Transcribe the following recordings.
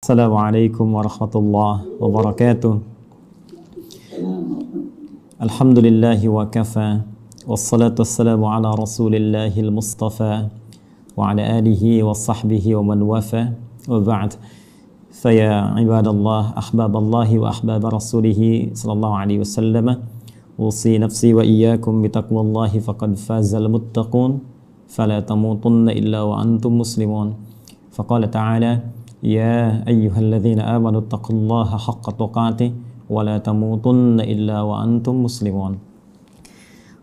Assalamualaikum warahmatullahi wabarakatuh. Alhamdulillahi wa kafa, wassalatu wassalamu ala rasulillahil mustafa wa ala alihi wa sahbihi wa man wafa, wa ba'd. Faya ibadallah, ahbaballahi wa ahbab rasulihi sallallahu alaihi wasallam, usi nafsi wa iyyakum bitaqwallahi faqad fazal muttaqun, fala tamutunna illa wa antum muslimun. Faqala ta'ala: Ya ayyuhalladzina amanu taqullaha haqqa tuqatih wa la tamutunna illa wa antum muslimun.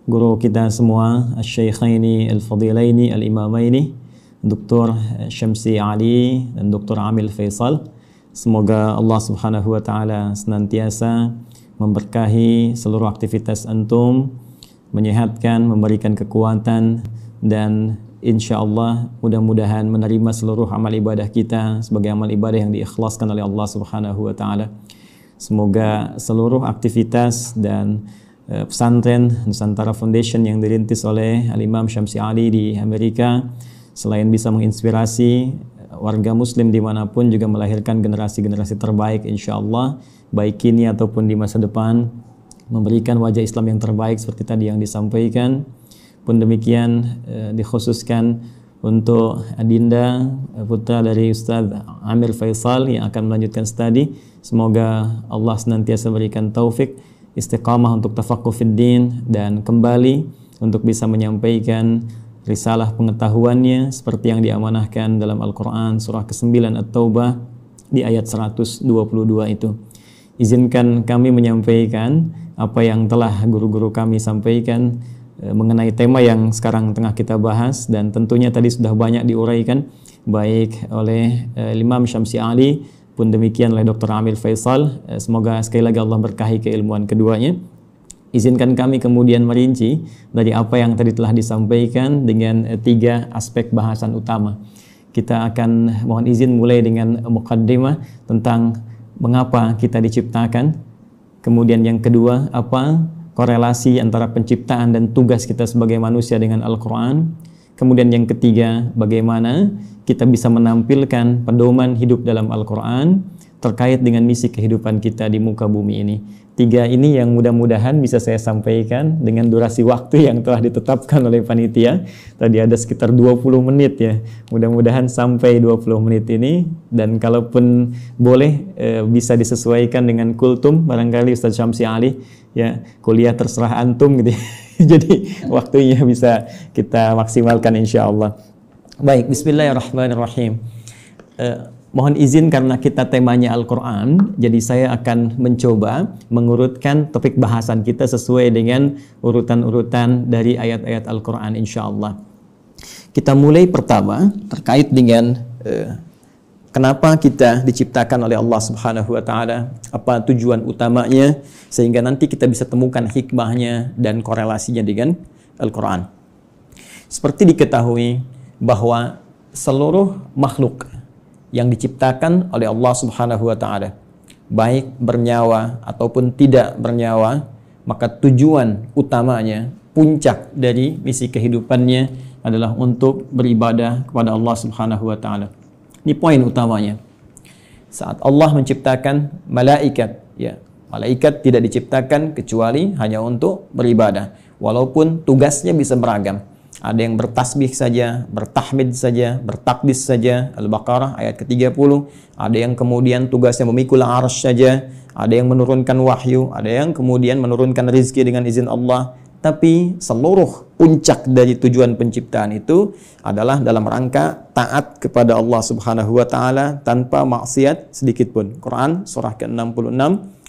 Guru kita semua, Asy-Syaikhaini Al-Fadilaini Al-Imamaini, Dr. Syamsi Ali dan Dr. Amil Faisal. Semoga Allah Subhanahu wa taala senantiasa memberkahi seluruh aktivitas antum, menyehatkan, memberikan kekuatan, dan insya Allah mudah-mudahan menerima seluruh amal ibadah kita sebagai amal ibadah yang diikhlaskan oleh Allah Subhanahu wa taala. Semoga seluruh aktivitas dan pesantren Nusantara Foundation yang dirintis oleh Al-Imam Syamsi Ali di Amerika, selain bisa menginspirasi warga muslim dimanapun, juga melahirkan generasi-generasi terbaik insya Allah, baik kini ataupun di masa depan, memberikan wajah Islam yang terbaik seperti tadi yang disampaikan. Pun demikian dikhususkan untuk Adinda, putra dari Ustaz Amir Faisal yang akan melanjutkan studi. Semoga Allah senantiasa berikan taufik, istiqamah untuk tafaqquh fid din, dan kembali untuk bisa menyampaikan risalah pengetahuannya seperti yang diamanahkan dalam Al-Quran surah ke-9 At-Taubah di ayat 122 itu. Izinkan kami menyampaikan apa yang telah guru-guru kami sampaikan mengenai tema yang sekarang tengah kita bahas, dan tentunya tadi sudah banyak diuraikan baik oleh Imam Syamsi Ali pun demikian oleh Dr. Amir Faisal. Semoga sekali lagi Allah berkahi keilmuan keduanya. Izinkan kami kemudian merinci dari apa yang tadi telah disampaikan dengan tiga aspek bahasan utama. Kita akan mohon izin mulai dengan muqaddimah tentang mengapa kita diciptakan, kemudian yang kedua apa korelasi antara penciptaan dan tugas kita sebagai manusia dengan Al-Quran. Kemudian yang ketiga, bagaimana kita bisa menampilkan pedoman hidup dalam Al-Quran terkait dengan misi kehidupan kita di muka bumi ini. Tiga ini yang mudah-mudahan bisa saya sampaikan dengan durasi waktu yang telah ditetapkan oleh panitia. Tadi ada sekitar 20 menit ya. Mudah-mudahan sampai 20 menit ini, dan kalaupun boleh bisa disesuaikan dengan kultum barangkali Ustaz Syamsi Ali, ya kuliah terserah antum gitu. Jadi waktunya bisa kita maksimalkan insya Allah. Baik, bismillahirrahmanirrahim. Mohon izin karena kita temanya Al-Quran, jadi saya akan mencoba mengurutkan topik bahasan kita sesuai dengan urutan-urutan dari ayat-ayat Al-Quran insya Allah. Kita mulai pertama terkait dengan kenapa kita diciptakan oleh Allah Subhanahu wa taala, apa tujuan utamanya, sehingga nanti kita bisa temukan hikmahnya dan korelasinya dengan Al-Quran. Seperti diketahui bahwa seluruh makhluk yang diciptakan oleh Allah Subhanahu wa taala, baik bernyawa ataupun tidak bernyawa, maka tujuan utamanya, puncak dari misi kehidupannya adalah untuk beribadah kepada Allah Subhanahu wa taala. Ini poin utamanya. Saat Allah menciptakan malaikat, ya, malaikat tidak diciptakan kecuali hanya untuk beribadah, walaupun tugasnya bisa beragam. Ada yang bertasbih saja, bertahmid saja, bertakdis saja, Al-Baqarah ayat ke-30. Ada yang kemudian tugasnya memikul arsy saja, ada yang menurunkan wahyu, ada yang kemudian menurunkan rezeki dengan izin Allah. Tapi seluruh puncak dari tujuan penciptaan itu adalah dalam rangka taat kepada Allah Subhanahu wa taala tanpa maksiat sedikit pun. Quran surah ke-66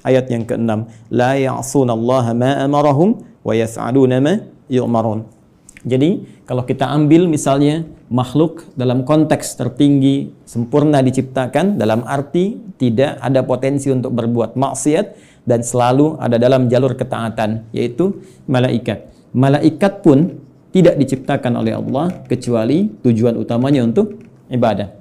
ayat yang ke-6. La ya'sunallaha ma amarahum wa yaf'aluna ma yu'marun. Jadi kalau kita ambil misalnya makhluk dalam konteks tertinggi, sempurna diciptakan dalam arti tidak ada potensi untuk berbuat maksiat dan selalu ada dalam jalur ketaatan, yaitu malaikat. Malaikat pun tidak diciptakan oleh Allah kecuali tujuan utamanya untuk ibadah.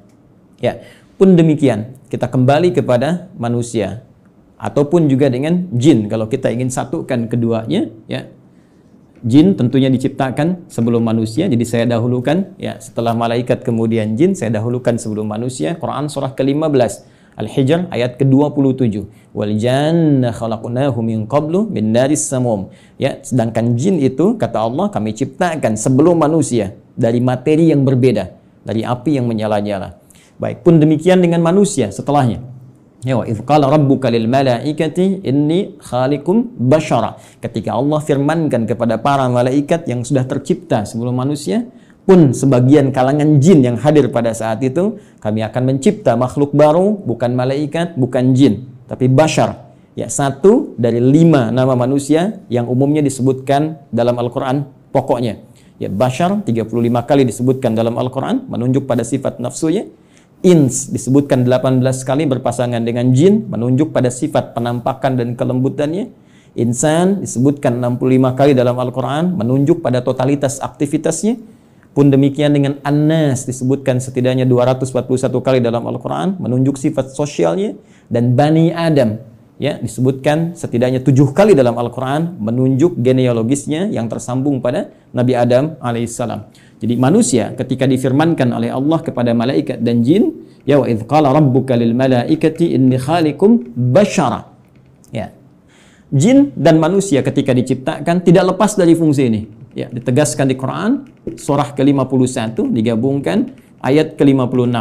Ya, pun demikian kita kembali kepada manusia ataupun juga dengan jin. Kalau kita ingin satukan keduanya, ya, jin tentunya diciptakan sebelum manusia, jadi saya dahulukan ya, setelah malaikat kemudian jin, saya dahulukan sebelum manusia. Quran surah ke-15 Al-Hijr ayat ke-27. Wal janna khalaqnahu min qablu min naris samum. Ya, sedangkan jin itu kata Allah kami ciptakan sebelum manusia dari materi yang berbeda, dari api yang menyala-nyala. Baik, pun demikian dengan manusia setelahnya. Ya, wa idz qala rabbuka lil malaikati inni khaliqum basyara. Ketika Allah firmankan kepada para malaikat yang sudah tercipta sebelum manusia, pun sebagian kalangan jin yang hadir pada saat itu, kami akan mencipta makhluk baru, bukan malaikat, bukan jin, tapi basyar. Ya, satu dari 5 nama manusia yang umumnya disebutkan dalam Al-Quran pokoknya. Ya, basyar 35 kali disebutkan dalam Al-Quran, menunjuk pada sifat nafsunya. Ins disebutkan 18 kali berpasangan dengan jin, menunjuk pada sifat penampakan dan kelembutannya. Insan disebutkan 65 kali dalam Al-Quran, menunjuk pada totalitas aktivitasnya. Pun demikian dengan An-Nas disebutkan setidaknya 241 kali dalam Al-Quran, menunjuk sifat sosialnya. Dan Bani Adam ya disebutkan setidaknya 7 kali dalam Al-Quran, menunjuk genealogisnya yang tersambung pada Nabi Adam alaihissalam. Jadi manusia ketika difirmankan oleh Allah kepada malaikat dan jin, ya wa idz qala rabbuka lil malaikati inni khaliqum basyara. Ya. Jin dan manusia ketika diciptakan tidak lepas dari fungsi ini. Ya, ditegaskan di Quran surah ke-51 digabungkan ayat ke-56.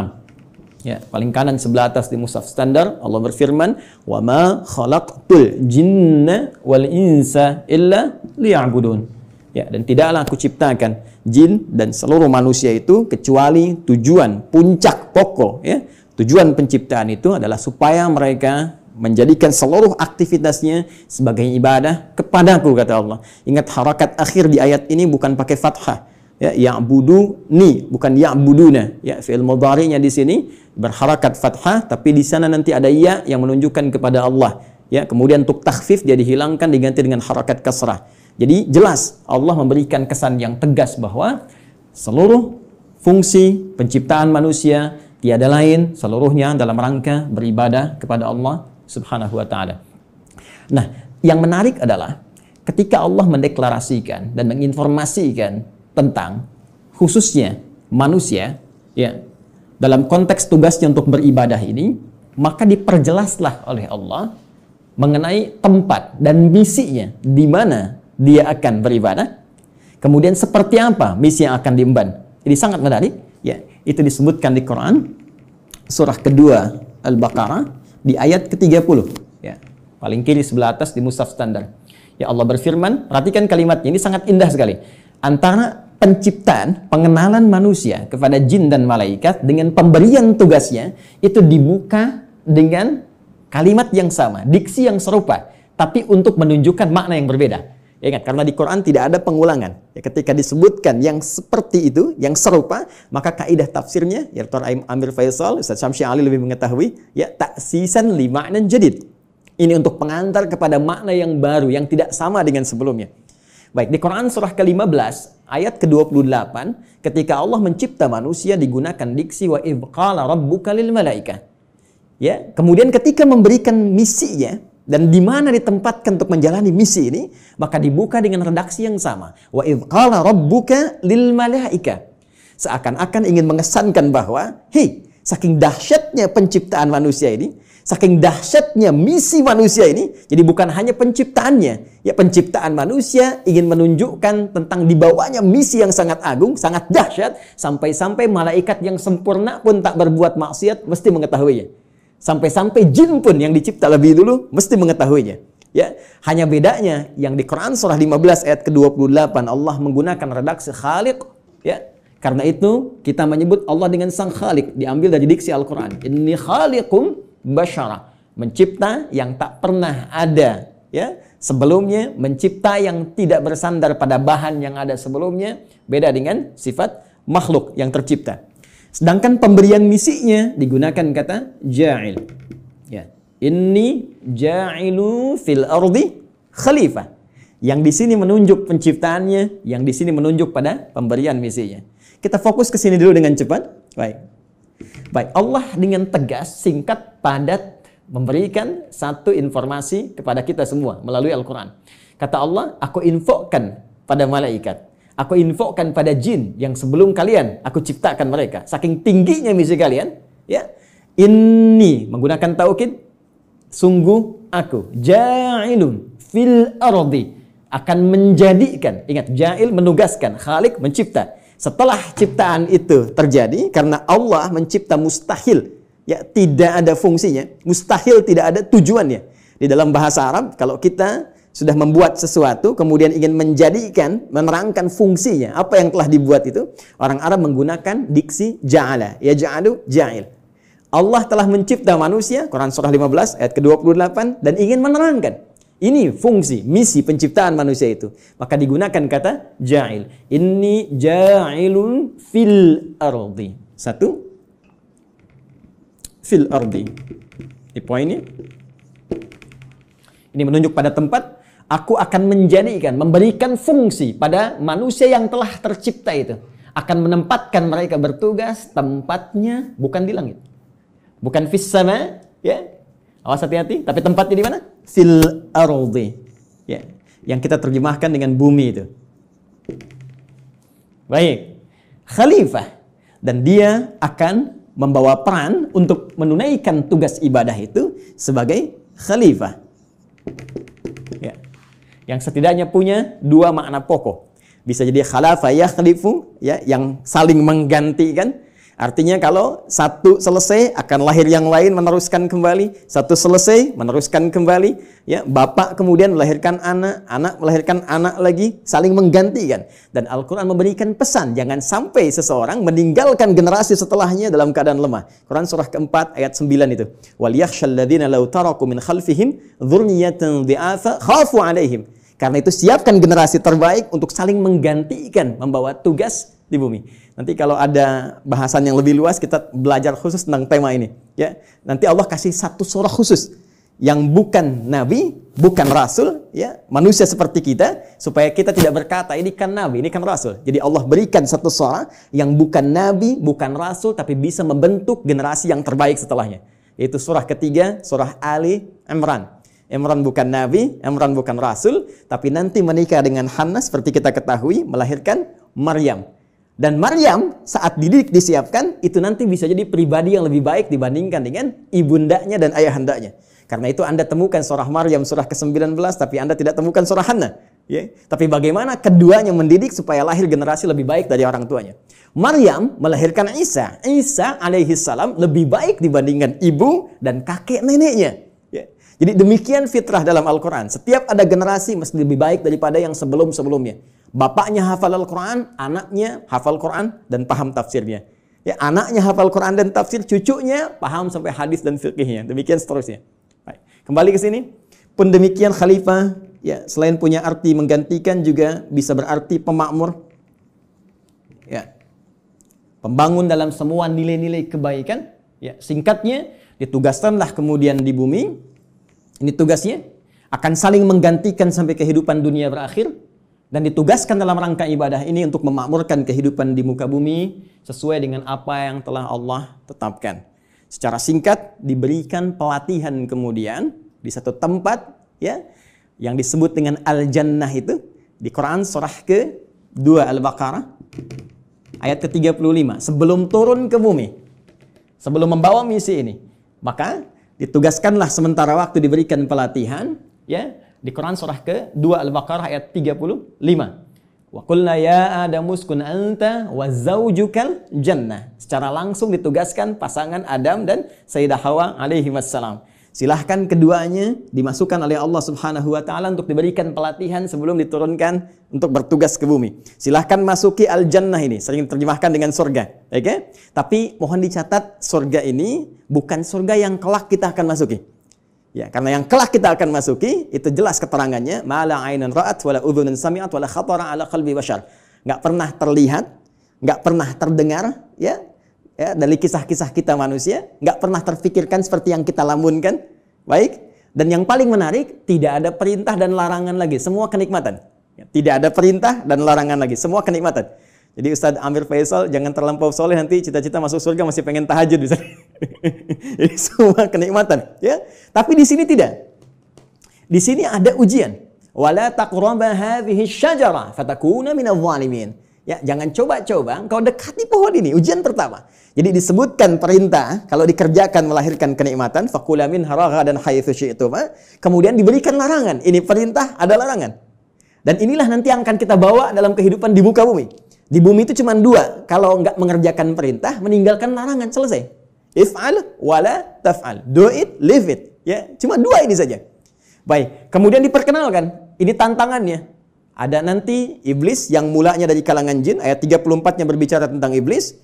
Ya, paling kanan sebelah atas di mushaf standar Allah berfirman, "Wa ma khalaqtul jinna wal insa illa liya'budun." Ya, dan tidaklah aku ciptakan jin dan seluruh manusia itu kecuali tujuan puncak pokok ya. Tujuan penciptaan itu adalah supaya mereka menjadikan seluruh aktivitasnya sebagai ibadah kepadaku kata Allah. Ingat harakat akhir di ayat ini bukan pakai fathah. Ya, ya'buduni bukan ya'buduna. Ya, fi'il mudhari'nya di sini berharakat fathah tapi di sana nanti ada ya yang menunjukkan kepada Allah. Ya, kemudian untuk takhfif dia dihilangkan diganti dengan harakat kasrah. Jadi jelas Allah memberikan kesan yang tegas bahwa seluruh fungsi penciptaan manusia tiada lain seluruhnya dalam rangka beribadah kepada Allah Subhanahu wa taala. Nah, yang menarik adalah ketika Allah mendeklarasikan dan menginformasikan tentang khususnya manusia ya dalam konteks tugasnya untuk beribadah ini, maka diperjelaslah oleh Allah mengenai tempat dan misinya di mana dia akan beribadah, kemudian seperti apa misi yang akan diemban. Jadi sangat menarik, ya. Itu disebutkan di Quran surah kedua Al-Baqarah di ayat ke-30, ya. Paling kiri sebelah atas di mushaf standar. Ya, Allah berfirman, perhatikan kalimatnya ini sangat indah sekali. Antara penciptaan, pengenalan manusia kepada jin dan malaikat dengan pemberian tugasnya itu dibuka dengan kalimat yang sama, diksi yang serupa, tapi untuk menunjukkan makna yang berbeda. Ya, ingat, karena di Quran tidak ada pengulangan. Ya, ketika disebutkan yang seperti itu, yang serupa, maka kaidah tafsirnya, ya Dr. Amir Faisal, Ustaz Syamsi Ali lebih mengetahui, ya taksisan li ma'nan jadid. Ini untuk pengantar kepada makna yang baru, yang tidak sama dengan sebelumnya. Baik, di Quran surah ke-15, ayat ke-28, ketika Allah mencipta manusia digunakan diksi wa idz qala rabbuka lil malaikah. Ya, kemudian ketika memberikan misinya, dan di mana ditempatkan untuk menjalani misi ini, maka dibuka dengan redaksi yang sama. Wa idz qala rabbuka lil malaika. Seakan-akan ingin mengesankan bahwa, hei, saking dahsyatnya penciptaan manusia ini, saking dahsyatnya misi manusia ini, jadi bukan hanya penciptaannya. Ya, penciptaan manusia ingin menunjukkan tentang dibawanya misi yang sangat agung, sangat dahsyat, sampai-sampai malaikat yang sempurna pun tak berbuat maksiat mesti mengetahuinya. Sampai-sampai jin pun yang dicipta lebih dulu mesti mengetahuinya. Ya, hanya bedanya yang di Quran surah 15 ayat ke-28 Allah menggunakan redaksi khaliq, ya. Karena itu kita menyebut Allah dengan sang khaliq diambil dari diksi Al-Qur'an. Inni khaliqum basyara, mencipta yang tak pernah ada, ya. Sebelumnya, mencipta yang tidak bersandar pada bahan yang ada sebelumnya, beda dengan sifat makhluk yang tercipta. Sedangkan pemberian misinya digunakan kata ja'il. Ya. Inni ja'ilu fil ardi khalifah. Yang di sini menunjuk penciptaannya, yang di sini menunjuk pada pemberian misinya. Kita fokus ke sini dulu dengan cepat. Baik. Baik, Allah dengan tegas, singkat, padat memberikan satu informasi kepada kita semua melalui Al-Qur'an. Kata Allah, aku infokan pada malaikat. Aku infokan pada jin yang sebelum kalian aku ciptakan mereka. Saking tingginya misi kalian, ya. Inni menggunakan taukid, sungguh aku, ja'ilun fil ardi, akan menjadikan. Ingat, ja'il menugaskan, khalik mencipta. Setelah ciptaan itu terjadi, karena Allah mencipta mustahil, ya tidak ada fungsinya, mustahil tidak ada tujuannya. Di dalam bahasa Arab, kalau kita sudah membuat sesuatu, kemudian ingin menjadikan, menerangkan fungsinya, apa yang telah dibuat itu, orang Arab menggunakan diksi ja'ala, ya ja'alu ja'il. Allah telah mencipta manusia, Quran surah 15 ayat ke-28, dan ingin menerangkan ini fungsi, misi penciptaan manusia itu. Maka digunakan kata ja'il. Inni ja'ilun fil ardi. Satu, fil ardi. Ini poinnya. Ini menunjuk pada tempat, aku akan menjadikan, memberikan fungsi pada manusia yang telah tercipta itu. Akan menempatkan mereka bertugas, tempatnya bukan di langit. Bukan fis sama, ya. Awas hati-hati, tapi tempatnya di mana? Fil ardi. Ya, yang kita terjemahkan dengan bumi itu. Baik. Khalifah, dan dia akan membawa peran untuk menunaikan tugas ibadah itu sebagai khalifah. Ya. Yang setidaknya punya dua makna pokok. Bisa jadi khalafa yakhlifu, ya, yang saling menggantikan. Artinya kalau satu selesai akan lahir yang lain meneruskan kembali, satu selesai meneruskan kembali, ya, bapak kemudian melahirkan anak, anak melahirkan anak lagi, saling menggantikan. Dan Al-Qur'an memberikan pesan jangan sampai seseorang meninggalkan generasi setelahnya dalam keadaan lemah. Quran surah keempat ayat 9 itu. Wal yakhshal ladzina law taraku min khalfihim dzurriyyatan dhi'afa khafu 'alaihim. Karena itu siapkan generasi terbaik untuk saling menggantikan membawa tugas di bumi. Nanti kalau ada bahasan yang lebih luas kita belajar khusus tentang tema ini, ya. Nanti Allah kasih satu surah khusus yang bukan nabi, bukan rasul, ya, manusia seperti kita, supaya kita tidak berkata ini kan nabi, ini kan rasul. Jadi Allah berikan satu surah yang bukan nabi, bukan rasul, tapi bisa membentuk generasi yang terbaik setelahnya. Yaitu surah ketiga, surah Ali Imran. Imran bukan nabi, Imran bukan rasul, tapi nanti menikah dengan Hannah seperti kita ketahui, melahirkan Maryam. Dan Maryam saat dididik disiapkan, itu nanti bisa jadi pribadi yang lebih baik dibandingkan dengan ibundanya dan ayahandanya. Karena itu Anda temukan surah Maryam surah ke-19, tapi Anda tidak temukan surah Hannah. Ya. Tapi bagaimana keduanya mendidik supaya lahir generasi lebih baik dari orang tuanya. Maryam melahirkan Isa. Isa alaihi salam lebih baik dibandingkan ibu dan kakek neneknya. Ya. Jadi demikian fitrah dalam Al-Quran. Setiap ada generasi mesti lebih baik daripada yang sebelum-sebelumnya. Bapaknya hafal Al-Quran, anaknya hafal Quran dan paham tafsirnya. Ya, anaknya hafal Quran dan tafsir, cucunya paham sampai hadis dan fiqhnya. Demikian seterusnya. Baik. Kembali ke sini. Pun demikian khalifah, ya, selain punya arti menggantikan juga bisa berarti pemakmur. Ya. Pembangun dalam semua nilai-nilai kebaikan. Ya, singkatnya, ditugaskanlah kemudian di bumi. Ini tugasnya. Akan saling menggantikan sampai kehidupan dunia berakhir. Dan ditugaskan dalam rangka ibadah ini untuk memakmurkan kehidupan di muka bumi sesuai dengan apa yang telah Allah tetapkan. Secara singkat diberikan pelatihan kemudian di satu tempat, ya, yang disebut dengan Al-Jannah itu di Quran surah ke-2 Al-Baqarah ayat ke-35. Sebelum turun ke bumi, sebelum membawa misi ini, maka ditugaskanlah sementara waktu diberikan pelatihan, ya, di Quran surah ke-2 Al-Baqarah ayat 35. Wa qulna ya Adamu uskun anta wa zaujukal jannah. Secara langsung ditugaskan pasangan Adam dan Sayyidah Hawa alaihi wassalam. Silahkan keduanya dimasukkan oleh Allah Subhanahu wa taala untuk diberikan pelatihan sebelum diturunkan untuk bertugas ke bumi. Silahkan masuki al-jannah ini, sering terjemahkan dengan surga, oke? Okay? Tapi mohon dicatat, surga ini bukan surga yang kelak kita akan masuki. Ya, karena yang kelak kita akan masuki itu jelas keterangannya, mala ainan ra'at wala udhunun sami'at wala khatara ala qalbi bashar. Enggak pernah terlihat, enggak pernah terdengar, ya. Ya, dari kisah-kisah kita manusia, enggak pernah terfikirkan seperti yang kita lamunkan. Baik. Dan yang paling menarik, tidak ada perintah dan larangan lagi, semua kenikmatan. Ya, tidak ada perintah dan larangan lagi, semua kenikmatan. Jadi Ustadz Amir Faisal jangan terlampau soleh, nanti cita-cita masuk surga masih pengen tahajud bisa. Jadi semua kenikmatan, ya. Tapi di sini tidak. Di sini ada ujian. Wala taqraba hadhihi syajara fatakuna minadh dhalimin. Ya, jangan coba-coba engkau dekati pohon ini. Ujian pertama. Jadi disebutkan perintah kalau dikerjakan melahirkan kenikmatan, fakula minha ragadan haitsu syi'tuma. Kemudian diberikan larangan. Ini perintah, ada larangan. Dan inilah nanti yang akan kita bawa dalam kehidupan di muka bumi. Di bumi itu cuma dua. Kalau enggak mengerjakan perintah, meninggalkan larangan, selesai. If'al wala taf'al. Do it, leave it. Ya, cuma dua ini saja. Baik, kemudian diperkenalkan. Ini tantangannya. Ada nanti iblis yang mulanya dari kalangan jin, ayat 34-nya berbicara tentang iblis.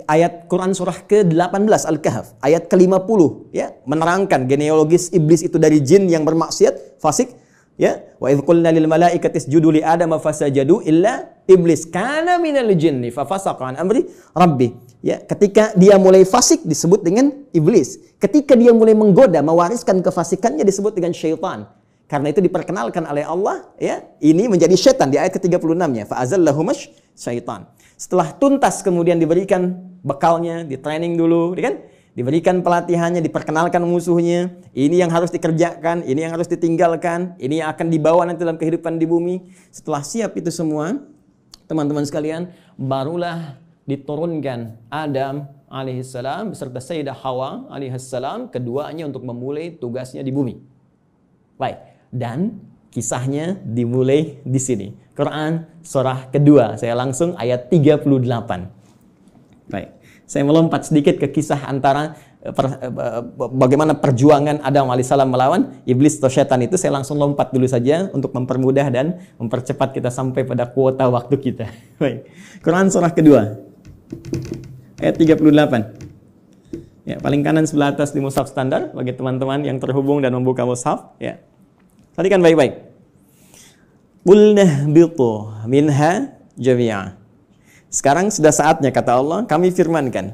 Ayat Quran surah ke-18 Al-Kahf, ayat ke-50 ya, menerangkan genealogis iblis itu dari jin yang bermaksiat, fasik ya. Wa idz qulna lil malaikati isjudu li adama fasajadu illa iblis kana minal jinni fa fasaqa an amri rabbi. Ya, ketika dia mulai fasik disebut dengan iblis. Ketika dia mulai menggoda, mewariskan kefasikannya disebut dengan syaitan. Karena itu diperkenalkan oleh Allah, ya, ini menjadi syaitan di ayat ke-36-nya. Fa'azallahumash syaitan. Setelah tuntas kemudian diberikan bekalnya, di training dulu, kan? Diberikan pelatihannya, diperkenalkan musuhnya. Ini yang harus dikerjakan, ini yang harus ditinggalkan, ini yang akan dibawa nanti dalam kehidupan di bumi. Setelah siap itu semua, teman-teman sekalian, barulah diturunkan Adam alaihissalam beserta Sayyidah Hawa alaihissalam, keduanya untuk memulai tugasnya di bumi. Baik. Dan kisahnya dimulai di sini. Quran surah kedua. Saya langsung ayat 38. Baik. Saya melompat sedikit ke kisah antara bagaimana perjuangan Adam alaihissalam melawan iblis atau syaitan itu. Saya langsung lompat dulu saja untuk mempermudah dan mempercepat kita sampai pada kuota waktu kita. Baik. Quran surah kedua. Ayat 38. Ya, paling kanan sebelah atas di mushaf standar bagi teman-teman yang terhubung dan membuka mushaf, ya. Perhatikan baik-baik. Qulna bitu minha jami'a. Sekarang sudah saatnya, kata Allah, kami firmankan.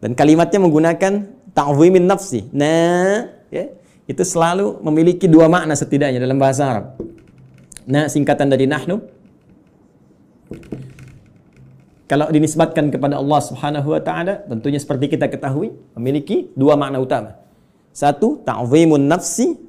Dan kalimatnya menggunakan ta'zimin nafsi. Nah, ya, itu selalu memiliki dua makna setidaknya dalam bahasa Arab. Nah, singkatan dari nahnu. Kalau dinisbatkan kepada Allah Subhanahu wa taala, tentunya seperti kita ketahui, memiliki dua makna utama. Satu, ta'zimun nafsi,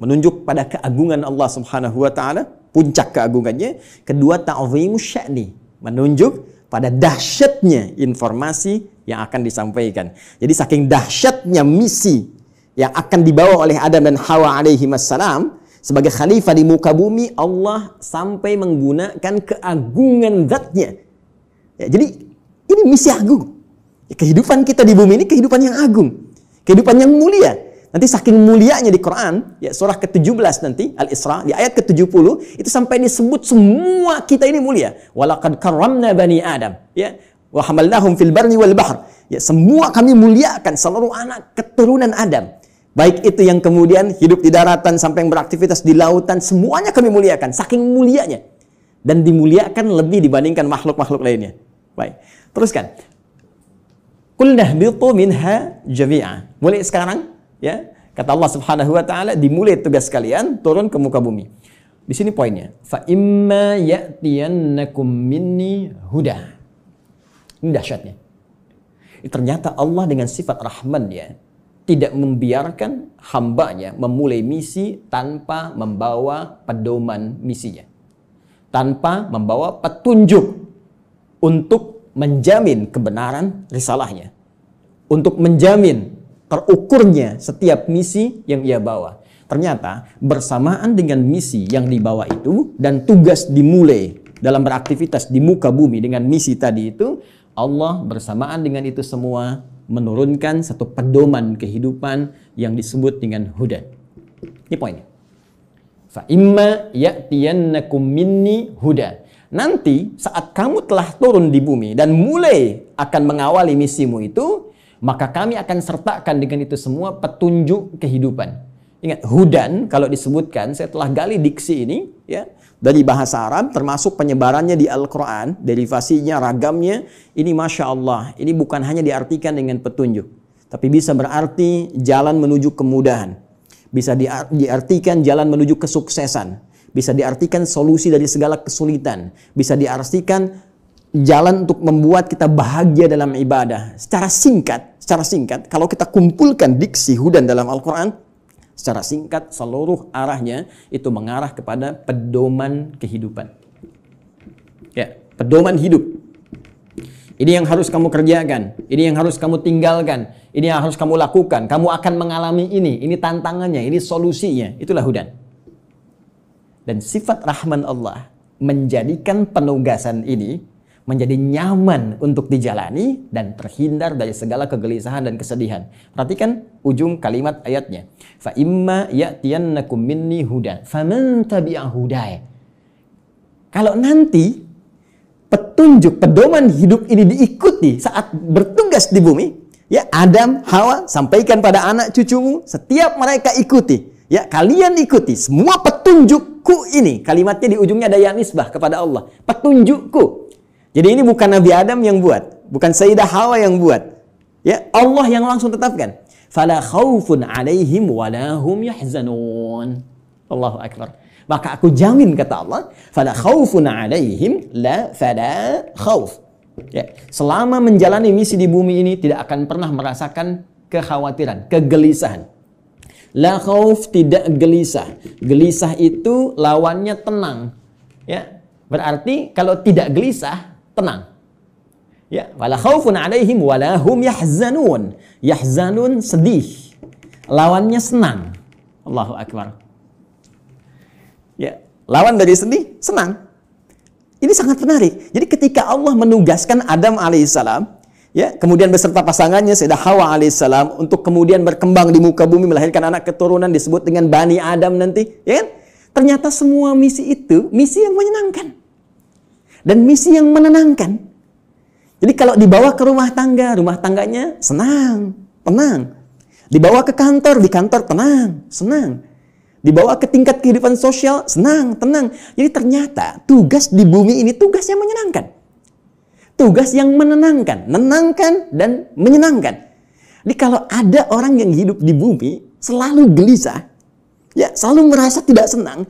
menunjuk pada keagungan Allah Subhanahu wa taala, puncak keagungannya. Kedua, ta'zimus sya'ni, menunjuk pada dahsyatnya informasi yang akan disampaikan. Jadi saking dahsyatnya misi yang akan dibawa oleh Adam dan Hawa alaihi wassalam sebagai khalifah di muka bumi, Allah sampai menggunakan keagungan zatnya. Ya, jadi ini misi agung. Kehidupan kita di bumi ini kehidupan yang agung, kehidupan yang mulia. Nanti saking mulianya di Quran, ya, surah ke-17 nanti, Al-Isra, di ayat ke-70, itu sampai disebut semua kita ini mulia. Walaqad karramna bani Adam, ya, wa hamalnahum fil barri wal bahr. Ya, semua kami muliakan seluruh anak keturunan Adam. Baik itu yang kemudian hidup di daratan sampai yang beraktivitas di lautan, semuanya kami muliakan, saking mulianya. Dan dimuliakan lebih dibandingkan makhluk-makhluk lainnya. Baik, teruskan. Qulna bitu minha jami'a. Mulai sekarang, ya, kata Allah Subhanahu wa taala, dimulai tugas kalian turun ke muka bumi. Di sini poinnya. Fa imma ya'tiyannakum minni huda. Ini dahsyatnya. Ternyata Allah dengan sifat Rahman, ya, tidak membiarkan hambanya memulai misi tanpa membawa pedoman misinya. Tanpa membawa petunjuk untuk menjamin kebenaran risalahnya. Untuk menjamin terukurnya setiap misi yang ia bawa. Ternyata bersamaan dengan misi yang dibawa itu dan tugas dimulai dalam beraktivitas di muka bumi dengan misi tadi itu, Allah bersamaan dengan itu semua menurunkan satu pedoman kehidupan yang disebut dengan huda. Ini poinnya. Fa imma ya'tiyannakum minni huda. Nanti saat kamu telah turun di bumi dan mulai akan mengawali misimu itu, maka kami akan sertakan dengan itu semua petunjuk kehidupan. Ingat, hudan kalau disebutkan, saya telah gali diksi ini, ya, dari bahasa Arab, termasuk penyebarannya di Al-Quran, derivasinya, ragamnya, ini Masya Allah, ini bukan hanya diartikan dengan petunjuk, tapi bisa berarti jalan menuju kemudahan, bisa diartikan jalan menuju kesuksesan, bisa diartikan solusi dari segala kesulitan, bisa diartikan jalan untuk membuat kita bahagia dalam ibadah. Secara singkat, kalau kita kumpulkan diksi hudan dalam Al-Quran, secara singkat seluruh arahnya itu mengarah kepada pedoman kehidupan. Ya, pedoman hidup. Ini yang harus kamu kerjakan, ini yang harus kamu tinggalkan, ini yang harus kamu lakukan. Kamu akan mengalami ini tantangannya, ini solusinya. Itulah hudan. Dan sifat rahman Allah menjadikan penugasan ini menjadi nyaman untuk dijalani dan terhindar dari segala kegelisahan dan kesedihan. Perhatikan ujung kalimat ayatnya. Fa imma ya'tiyannakum minni hudan faman tabi'a hudaya. Kalau nanti petunjuk, pedoman hidup ini diikuti saat bertugas di bumi, ya Adam, Hawa, sampaikan pada anak cucumu, setiap mereka ikuti, ya kalian ikuti semua petunjukku ini. Kalimatnya di ujungnya ada ya nisbah kepada Allah. Petunjukku. Jadi ini bukan Nabi Adam yang buat, bukan Sayyidah Hawa yang buat. Ya, Allah yang langsung tetapkan. Fala khaufun 'alaihim wa la hum yahzanun. Allahu akbar. Maka aku jamin, kata Allah, fala khaufun 'alaihim la fala khauf. Ya, selama menjalani misi di bumi ini tidak akan pernah merasakan kekhawatiran, kegelisahan. La khauf, tidak gelisah. Gelisah itu lawannya tenang. Ya, berarti kalau tidak gelisah, tenang. Ya, wala khaufun 'alaihim wala hum yahzanun. Yahzanun, sedih. Lawannya senang. Allahu akbar. Ya, lawan dari sedih, senang. Ini sangat menarik. Jadi ketika Allah menugaskan Adam alaihissalam, ya, kemudian beserta pasangannya Sayyidah Hawa alaihissalam untuk kemudian berkembang di muka bumi, melahirkan anak keturunan disebut dengan Bani Adam nanti, ya kan? Ternyata semua misi itu misi yang menyenangkan dan misi yang menenangkan. Jadi kalau dibawa ke rumah tangganya senang, tenang. Dibawa ke kantor, di kantor tenang, senang. Dibawa ke tingkat kehidupan sosial, senang, tenang. Jadi ternyata tugas di bumi ini tugas yang menyenangkan. Tugas yang menenangkan, menenangkan dan menyenangkan. Jadi kalau ada orang yang hidup di bumi selalu gelisah, ya selalu merasa tidak senang,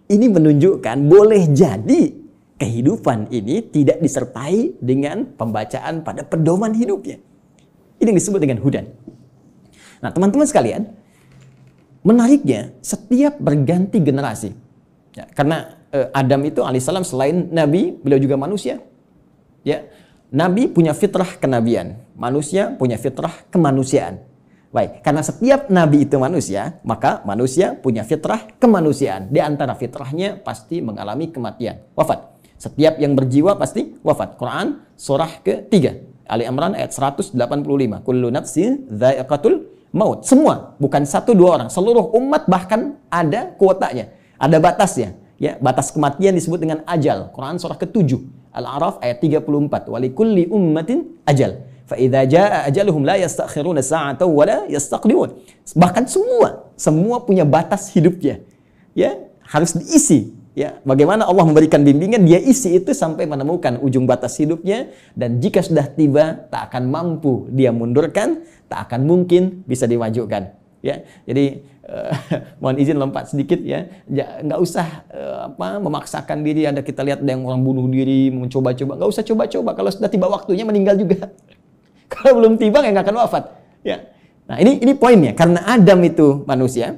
ini menunjukkan boleh jadi kehidupan ini tidak disertai dengan pembacaan pada pedoman hidupnya. Ini yang disebut dengan hudan. Nah, teman-teman sekalian, menariknya, setiap berganti generasi, ya, karena Adam itu alaihissalam selain nabi, beliau juga manusia. Ya, nabi punya fitrah kenabian, manusia punya fitrah kemanusiaan. Baik, karena setiap nabi itu manusia, maka manusia punya fitrah kemanusiaan. Di antara fitrahnya pasti mengalami kematian, wafat. Setiap yang berjiwa pasti wafat. Quran surah ke-3, Ali Imran ayat 185. Kullu nafsin dha'iqatul maut. Semua, bukan satu dua orang, seluruh umat bahkan ada kuotanya, ada batasnya. Ya, batas kematian disebut dengan ajal. Quran surah ke-7, Al-A'raf ayat 34. Walikulli ummatin ajal. Fa idza jaa ajaluhum la yastakhiruna sa'atan wa la yastaqdimun. Bahkan semua punya batas hidupnya. Ya, harus diisi. Ya, bagaimana Allah memberikan bimbingan, dia isi itu sampai menemukan ujung batas hidupnya, dan jika sudah tiba tak akan mampu dia mundurkan, tak akan mungkin bisa dimajukan. Ya, jadi mohon izin lompat sedikit ya, nggak usah memaksakan diri. Ada kita lihat ada yang orang bunuh diri, mencoba-coba, nggak usah coba-coba. Kalau sudah tiba waktunya meninggal juga. Kalau belum tiba ya nggak akan wafat. Ya, nah ini poinnya. Karena Adam itu manusia.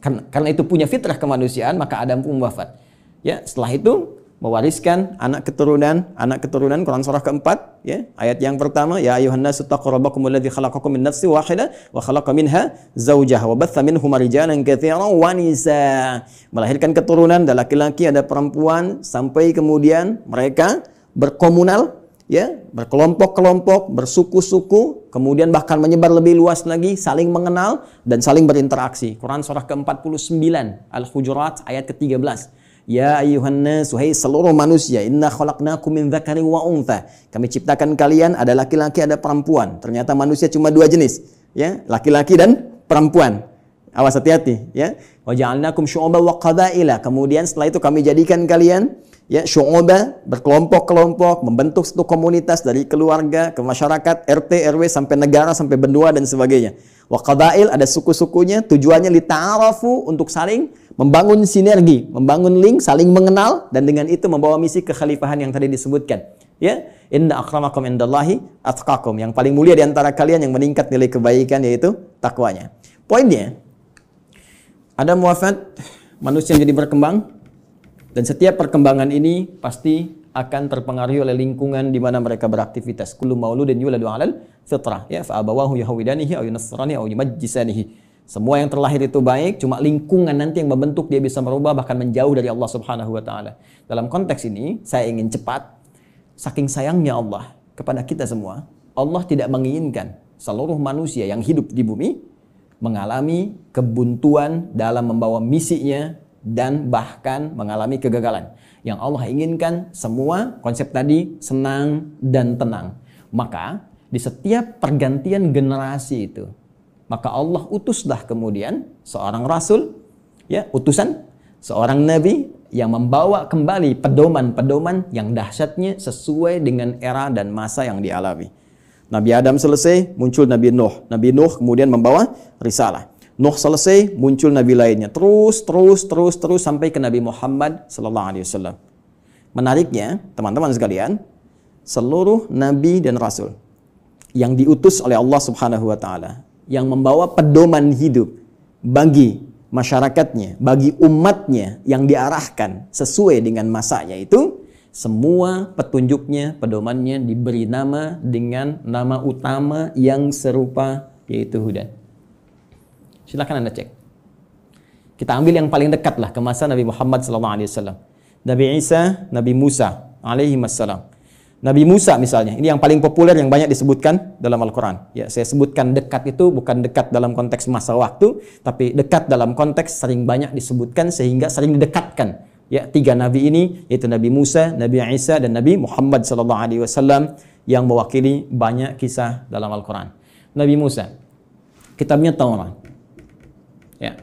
Karena itu punya fitrah kemanusiaan, maka Adam pun wafat. Ya, setelah itu mewariskan anak keturunan Quran surah ke-4, ya, ayat yang pertama, ya ayuhan nasu taqu rabbakumul ladzi khalaqakum min nafsin wahidah wa khalaqa minha zawjaha wa batha minhuma rijalan katsiran wa nisaa. Melahirkan keturunan, ada laki-laki, ada perempuan, sampai kemudian mereka berkomunal, ya, berkelompok-kelompok, bersuku-suku, kemudian bahkan menyebar lebih luas lagi, saling mengenal dan saling berinteraksi. Quran surah ke-49, Al-Hujurat ayat ke-13. Ya ayuhan nas, wahai seluruh manusia, inna khalaqnakum min dzakarin wa untha. Kami ciptakan kalian, ada laki-laki, ada perempuan. Ternyata manusia cuma dua jenis, ya, laki-laki dan perempuan. Awas, hati-hati, ya. Wa ja'alnakum syu'uban wa qabaila. Kemudian setelah itu kami jadikan kalian, ya, syu'uba, berkelompok-kelompok, membentuk satu komunitas dari keluarga ke masyarakat, RT, RW sampai negara, sampai benua dan sebagainya. Wa qabail, ada suku-sukunya, tujuannya lita'arafu, untuk saling membangun sinergi, membangun link, saling mengenal, dan dengan itu membawa misi kekhalifahan yang tadi disebutkan. Ya, inna akramakum indallahi atqakum. Yang paling mulia di antara kalian yang meningkat nilai kebaikan yaitu takwanya. Poinnya, Adam wafat, manusia menjadi berkembang, dan setiap perkembangan ini pasti akan terpengaruhi oleh lingkungan di mana mereka beraktivitas. Kullu mauludin yuladu 'alal fitrah, ya fa abawahu yahwidanihi aw yunasrani aw yumajjisanihi. Semua yang terlahir itu baik, cuma lingkungan nanti yang membentuk dia bisa merubah bahkan menjauh dari Allah Subhanahu wa taala. Dalam konteks ini, saya ingin cepat, saking sayangnya Allah kepada kita semua, Allah tidak menginginkan seluruh manusia yang hidup di bumi mengalami kebuntuan dalam membawa misinya dan bahkan mengalami kegagalan. Yang Allah inginkan semua konsep tadi senang dan tenang. Maka di setiap pergantian generasi itu, maka Allah utuslah kemudian seorang rasul, ya, utusan, seorang nabi yang membawa kembali pedoman-pedoman yang dahsyatnya sesuai dengan era dan masa yang dialami. Nabi Adam selesai, muncul Nabi Nuh. Nabi Nuh kemudian membawa risalah. Nuh selesai, muncul nabi lainnya. Terus sampai ke Nabi Muhammad sallallahu alaihi wasallam. Menariknya, teman-teman sekalian, seluruh nabi dan rasul yang diutus oleh Allah Subhanahu wa taala, yang membawa pedoman hidup bagi masyarakatnya, bagi umatnya yang diarahkan sesuai dengan masanya itu, semua petunjuknya, pedomannya diberi nama dengan nama utama yang serupa, yaitu Hudan. Silakan Anda cek. Kita ambil yang paling dekat lah ke masa Nabi Muhammad SAW. Nabi Isa, Nabi Musa alaihi wassalam. Nabi Musa misalnya, ini yang paling populer yang banyak disebutkan dalam Al-Quran. Ya, saya sebutkan dekat itu bukan dekat dalam konteks masa waktu, tapi dekat dalam konteks sering banyak disebutkan sehingga sering didekatkan. Ya, tiga nabi ini yaitu Nabi Musa, Nabi Isa dan Nabi Muhammad SAW yang mewakili banyak kisah dalam Al-Quran. Nabi Musa, kitabnya Taurat. Ya.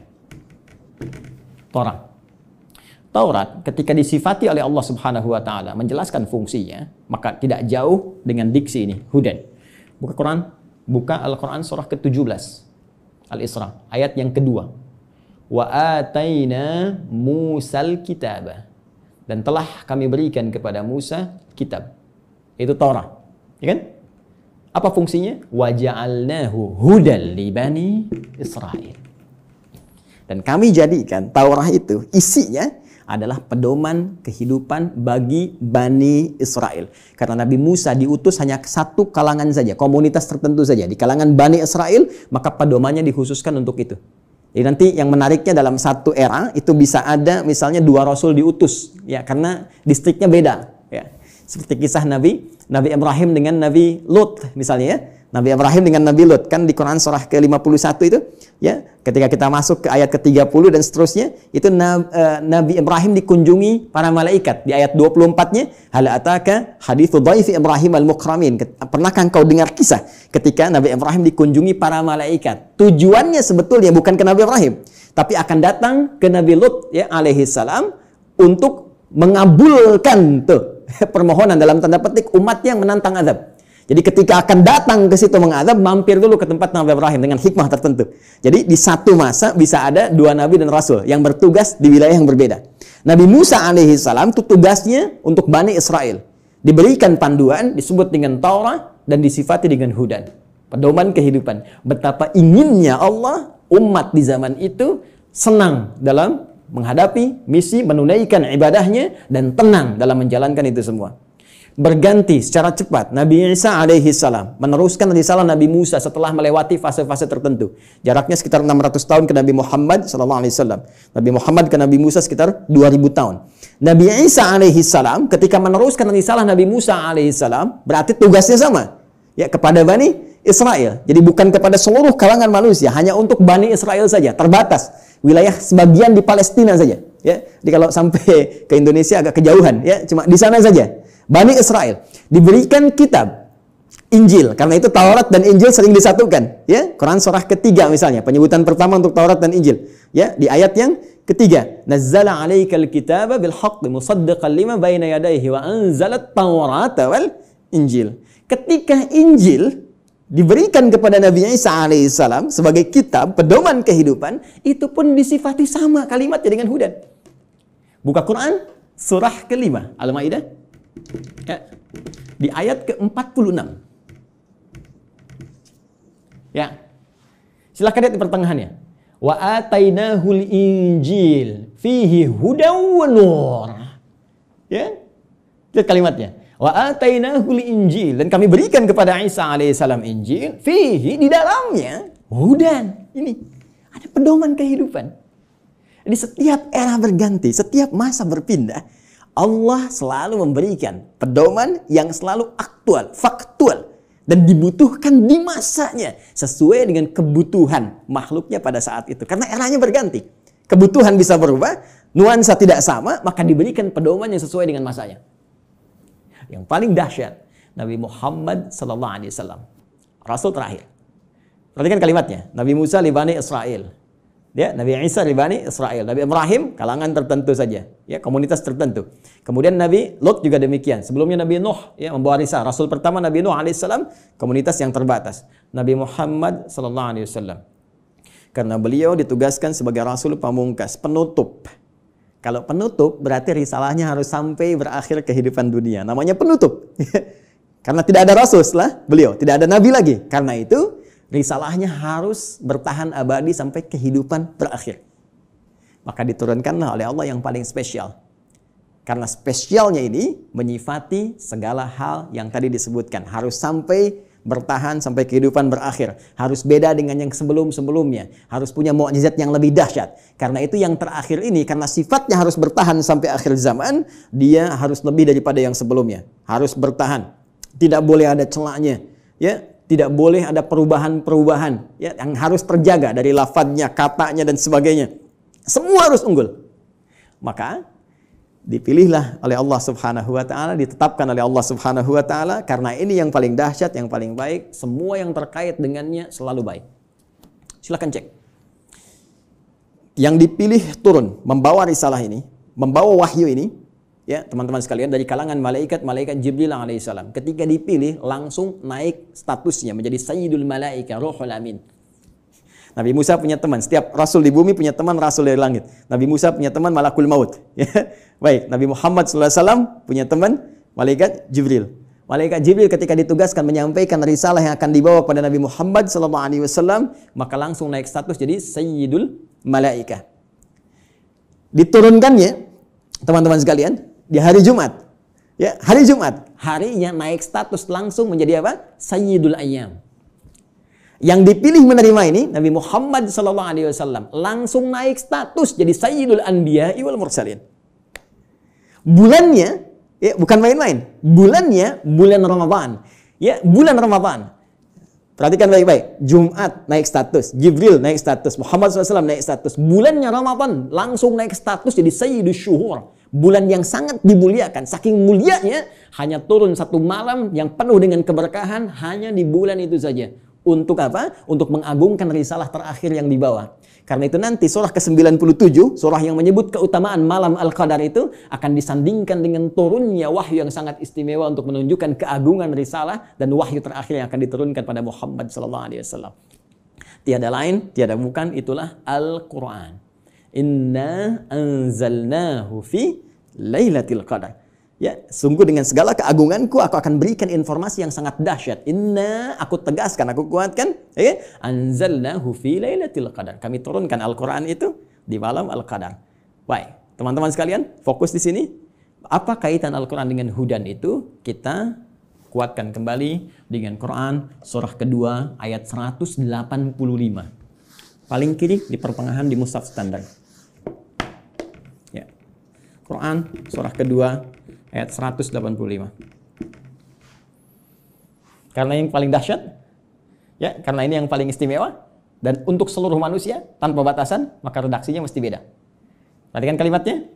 Taurat ketika disifati oleh Allah Subhanahu wa taala menjelaskan fungsinya, maka tidak jauh dengan diksi ini, Hudan. Buka Al-Quran surah ke-17 Al-Isra, ayat yang kedua. Wa ataina Musal kitaba. Dan telah kami berikan kepada Musa kitab. Itu Taurat. Ya kan? Apa fungsinya? Wa ja'alnahu hudan li bani Israil. Dan kami jadikan Taurat itu isinya adalah pedoman kehidupan bagi Bani Israel. Karena Nabi Musa diutus hanya satu kalangan saja, komunitas tertentu saja. Di kalangan Bani Israel, maka pedomannya dikhususkan untuk itu. Jadi nanti yang menariknya dalam satu era, itu bisa ada misalnya 2 rasul diutus. Ya, karena distriknya beda. Ya. Seperti kisah Nabi Ibrahim dengan Nabi Lut misalnya ya. Nabi Ibrahim dengan Nabi Lut, kan di Quran surah ke-51 itu, ya, ketika kita masuk ke ayat ke-30 dan seterusnya, itu Nabi Ibrahim dikunjungi para malaikat. Di ayat 24-nya, hal ataka hadithu dhaifi Ibrahim al-mukramin. Pernahkah engkau dengar kisah ketika Nabi Ibrahim dikunjungi para malaikat? Tujuannya sebetulnya bukan ke Nabi Ibrahim, tapi akan datang ke Nabi Lut, ya, alaihi salam, untuk mengabulkan tuh permohonan dalam tanda petik umat yang menantang azab. Jadi ketika akan datang ke situ mengadab, mampir dulu ke tempat Nabi Ibrahim dengan hikmah tertentu. Jadi di satu masa bisa ada 2 nabi dan rasul yang bertugas di wilayah yang berbeda. Nabi Musa alaihi salam itu tugasnya untuk Bani Israel. Diberikan panduan, disebut dengan Taurat dan disifati dengan Hudan. Pedoman kehidupan. Betapa inginnya Allah umat di zaman itu senang dalam menghadapi misi, menunaikan ibadahnya dan tenang dalam menjalankan itu semua. Berganti secara cepat Nabi Isa alaihi salam meneruskan risalah Nabi Musa setelah melewati fase-fase tertentu. Jaraknya sekitar 600 tahun ke Nabi Muhammad sallallahu alaihi wasallam. Nabi Muhammad ke Nabi Musa sekitar 2000 tahun. Nabi Isa alaihi salam ketika meneruskan risalah Nabi Musa alaihi salam berarti tugasnya sama, ya, kepada Bani Israel. Jadi bukan kepada seluruh kalangan manusia, hanya untuk Bani Israel saja, terbatas. Wilayah sebagian di Palestina saja, ya. Jadi kalau sampai ke Indonesia agak kejauhan, ya, cuma di sana saja. Bani Israel diberikan kitab Injil, karena itu Taurat dan Injil sering disatukan, ya. Quran surah ketiga misalnya, penyebutan pertama untuk Taurat dan Injil, ya, di ayat yang ketiga, nazzala 'alaikal kitaba bil haqqi musaddiqan lima baina yadayhi wa anzalat Taurata wal Injil. Ketika Injil diberikan kepada Nabi Isa alaihissalam sebagai kitab pedoman kehidupan, itu pun disifati sama kalimatnya dengan Hudan. Buka Quran surah ke-5 Al-Maidah, ya, di ayat ke-46. Ya. Silakan lihat di pertengahannya. Wa atainahul injil fihi hudaw wa nur. Ya. Lihat kalimatnya. Wa atainahul injil, dan kami berikan kepada Isa alaihissalam Injil, fihi, di dalamnya hudan. Ini ada pedoman kehidupan. Jadi setiap era berganti, setiap masa berpindah, Allah selalu memberikan pedoman yang selalu aktual, faktual, dan dibutuhkan di masanya sesuai dengan kebutuhan makhluknya pada saat itu. Karena eranya berganti, kebutuhan bisa berubah, nuansa tidak sama, maka diberikan pedoman yang sesuai dengan masanya. Yang paling dahsyat, Nabi Muhammad SAW, Rasul terakhir. Perhatikan kalimatnya. Nabi Musa li Bani Israel, ya, Nabi Isa li Bani Israel, Nabi Ibrahim kalangan tertentu saja, ya, komunitas tertentu. Kemudian Nabi Lot juga demikian. Sebelumnya Nabi Nuh, ya, membawa risalah. Rasul pertama Nabi Nuh alaihissalam, komunitas yang terbatas. Nabi Muhammad SAW, karena beliau ditugaskan sebagai Rasul pamungkas, penutup. Kalau penutup berarti risalahnya harus sampai berakhir kehidupan dunia. Namanya penutup. Karena tidak ada Rasul setelah beliau, tidak ada Nabi lagi. Karena itu risalahnya harus bertahan abadi sampai kehidupan berakhir. Maka diturunkanlah oleh Allah yang paling spesial. Karena spesialnya ini menyifati segala hal yang tadi disebutkan. Harus sampai bertahan sampai kehidupan berakhir. Harus beda dengan yang sebelum-sebelumnya. Harus punya mukjizat yang lebih dahsyat. Karena itu yang terakhir ini, karena sifatnya harus bertahan sampai akhir zaman, dia harus lebih daripada yang sebelumnya. Harus bertahan. Tidak boleh ada celahnya. Ya, tidak boleh ada perubahan-perubahan, ya, yang harus terjaga dari lafadznya, katanya, dan sebagainya. Semua harus unggul. Maka dipilihlah oleh Allah Subhanahu wa taala, ditetapkan oleh Allah Subhanahu wa taala, karena ini yang paling dahsyat, yang paling baik, semua yang terkait dengannya selalu baik. Silakan cek. Yang dipilih turun membawa risalah ini, membawa wahyu ini, ya, teman-teman sekalian, dari kalangan malaikat Jibril alaihissalam. Ketika dipilih langsung naik statusnya menjadi Sayyidul Malaika, Ruhul Amin. Nabi Musa punya teman, setiap rasul di bumi punya teman rasul dari langit. Nabi Musa punya teman Malakul Maut. Baik, Nabi Muhammad SAW punya teman malaikat Jibril. Malaikat Jibril ketika ditugaskan menyampaikan risalah yang akan dibawa kepada Nabi Muhammad SAW, maka langsung naik status jadi Sayyidul Malaika. Diturunkannya, teman-teman sekalian, di hari Jumat. Ya, hari Jumat, harinya naik status langsung menjadi apa? Sayyidul Ayyam. Yang dipilih menerima ini Nabi Muhammad SAW langsung naik status jadi Sayyidul Anbiya wal Mursalin. Bulannya, ya, bukan main-main. Bulannya bulan Ramadan. Ya, bulan Ramadan. Perhatikan baik-baik. Jumat naik status, Jibril naik status, Muhammad SAW naik status. Bulannya Ramadan langsung naik status jadi Sayyidul Syuhur. Bulan yang sangat dimuliakan. Saking mulianya, hanya turun satu malam yang penuh dengan keberkahan hanya di bulan itu saja. Untuk apa? Untuk mengagungkan risalah terakhir yang dibawa. Karena itu nanti surah ke-97, surah yang menyebut keutamaan malam Al-Qadar itu akan disandingkan dengan turunnya wahyu yang sangat istimewa untuk menunjukkan keagungan risalah dan wahyu terakhir yang akan diturunkan pada Muhammad SAW. Tiada lain, tiada bukan, itulah Al-Quran. Inna anzalnahu fi Lailatul Qadar. Ya, sungguh dengan segala keagunganku aku akan berikan informasi yang sangat dahsyat. Inna, aku tegaskan, aku kuatkan, ya, anzalnahu fi Lailatul Qadar. Kami turunkan Al-Qur'an itu di malam Al-Qadar. Baik, teman-teman sekalian, fokus di sini. Apa kaitan Al-Qur'an dengan hudan itu? Kita kuatkan kembali dengan Quran surah kedua ayat 185. Paling kiri di pertengahan di mushaf standar. Ya. Quran surah kedua ayat 185. Karena yang paling dahsyat, ya, karena ini yang paling istimewa, dan untuk seluruh manusia tanpa batasan, maka redaksinya mesti beda. Perhatikan kalimatnya.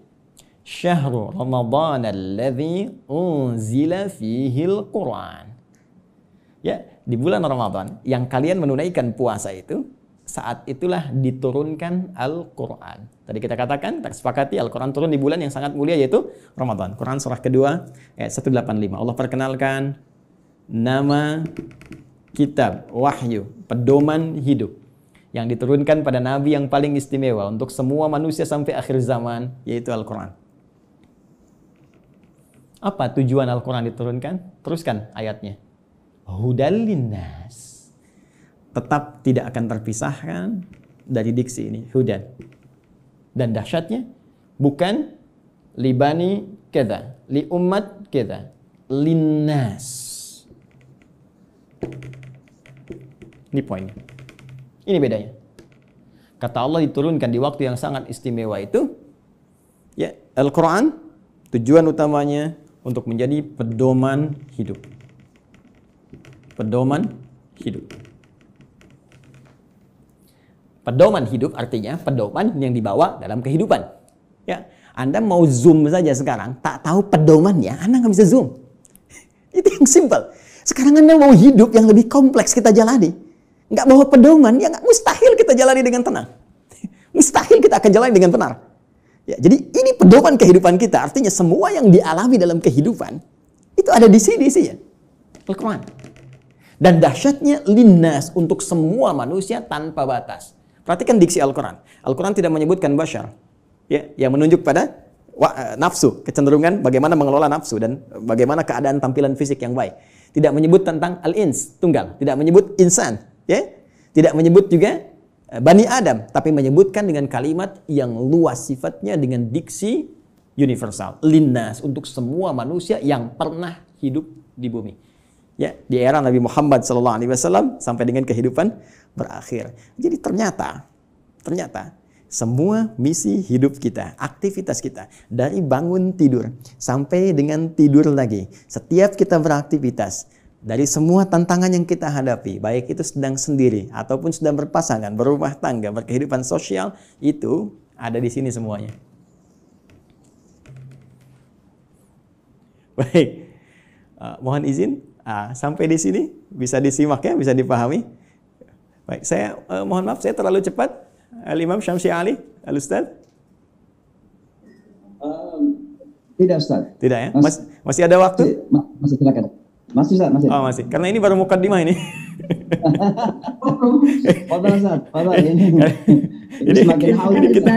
Syahrul Ramadan alladzi unzila fihil Quran. Ya, di bulan Ramadan yang kalian menunaikan puasa itu, saat itulah diturunkan Al-Quran. Tadi kita katakan, kita sepakati Al-Quran turun di bulan yang sangat mulia yaitu Ramadan. Quran surah kedua ayat 185. Allah perkenalkan nama kitab, wahyu, pedoman hidup yang diturunkan pada Nabi yang paling istimewa untuk semua manusia sampai akhir zaman, yaitu Al-Quran. Apa tujuan Al-Quran diturunkan? Teruskan ayatnya. Hudal linnas. Tetap tidak akan terpisahkan dari diksi ini, hudan. Dan dahsyatnya bukan li bani kada, li ummat kada, linnas. Ini poinnya. Ini bedanya. Kata Allah diturunkan di waktu yang sangat istimewa itu, ya, Al-Quran tujuan utamanya untuk menjadi pedoman hidup. Pedoman hidup. Pedoman hidup artinya pedoman yang dibawa dalam kehidupan. Ya, Anda mau zoom saja sekarang, tak tahu pedomannya, Anda nggak bisa zoom. Itu yang simple. Sekarang Anda mau hidup yang lebih kompleks kita jalani, nggak bawa pedoman, ya nggak, mustahil kita jalani dengan tenang. Mustahil kita akan jalani dengan benar. Ya, jadi ini pedoman kehidupan kita. Artinya semua yang dialami dalam kehidupan itu ada di sini isinya. Al-Quran. Dan dahsyatnya linnas, untuk semua manusia tanpa batas. Perhatikan diksi Al-Quran. Al-Quran tidak menyebutkan bashar, ya, yang menunjuk pada nafsu, kecenderungan bagaimana mengelola nafsu dan bagaimana keadaan tampilan fisik yang baik. Tidak menyebut tentang al-ins, tunggal. Tidak menyebut insan, ya. Tidak menyebut juga Bani Adam, tapi menyebutkan dengan kalimat yang luas sifatnya dengan diksi universal. Linnas, untuk semua manusia yang pernah hidup di bumi. Ya, di era Nabi Muhammad SAW sampai dengan kehidupan berakhir. Jadi ternyata semua misi hidup kita, aktivitas kita, dari bangun tidur sampai dengan tidur lagi, setiap kita beraktivitas, dari semua tantangan yang kita hadapi, baik itu sedang sendiri ataupun sedang berpasangan, berumah tangga, berkehidupan sosial, itu ada di sini semuanya. Baik, mohon izin sampai di sini bisa disimak ya, bisa dipahami. Baik, saya mohon maaf saya terlalu cepat. Al-Imam Syamsi Ali, Al-Ustaz. Tidak, Ustaz. Tidak ya? Masih ada waktu? Masih silakan. Masih, Ustaz, masih. Oh, masih. Karena ini baru mukaddimah ini. Fadhal, Ustaz. Fadhal ini. Ini semakin haus kita.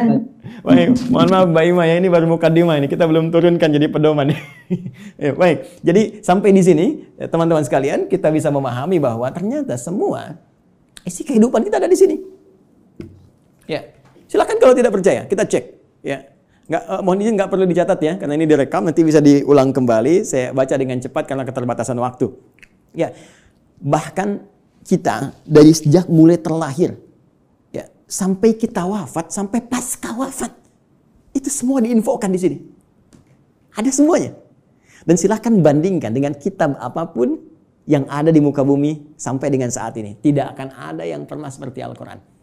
Baik, mohon maaf Mbak Ima ya, ini baru mukaddimah ini. Kita belum turunkan jadi pedoman. Ya, baik. Jadi sampai di sini teman-teman sekalian, kita bisa memahami bahwa ternyata semua isi kehidupan kita ada di sini. Ya, silakan kalau tidak percaya, kita cek. Ya, mohon izin nggak perlu dicatat ya, karena ini direkam, nanti bisa diulang kembali. Saya baca dengan cepat karena keterbatasan waktu. Ya, bahkan kita dari sejak mulai terlahir, ya, sampai kita wafat, sampai pasca wafat, itu semua diinfokan di sini. Ada semuanya. Dan silakan bandingkan dengan kitab apapun yang ada di muka bumi sampai dengan saat ini. Tidak akan ada yang pernah seperti Al-Quran.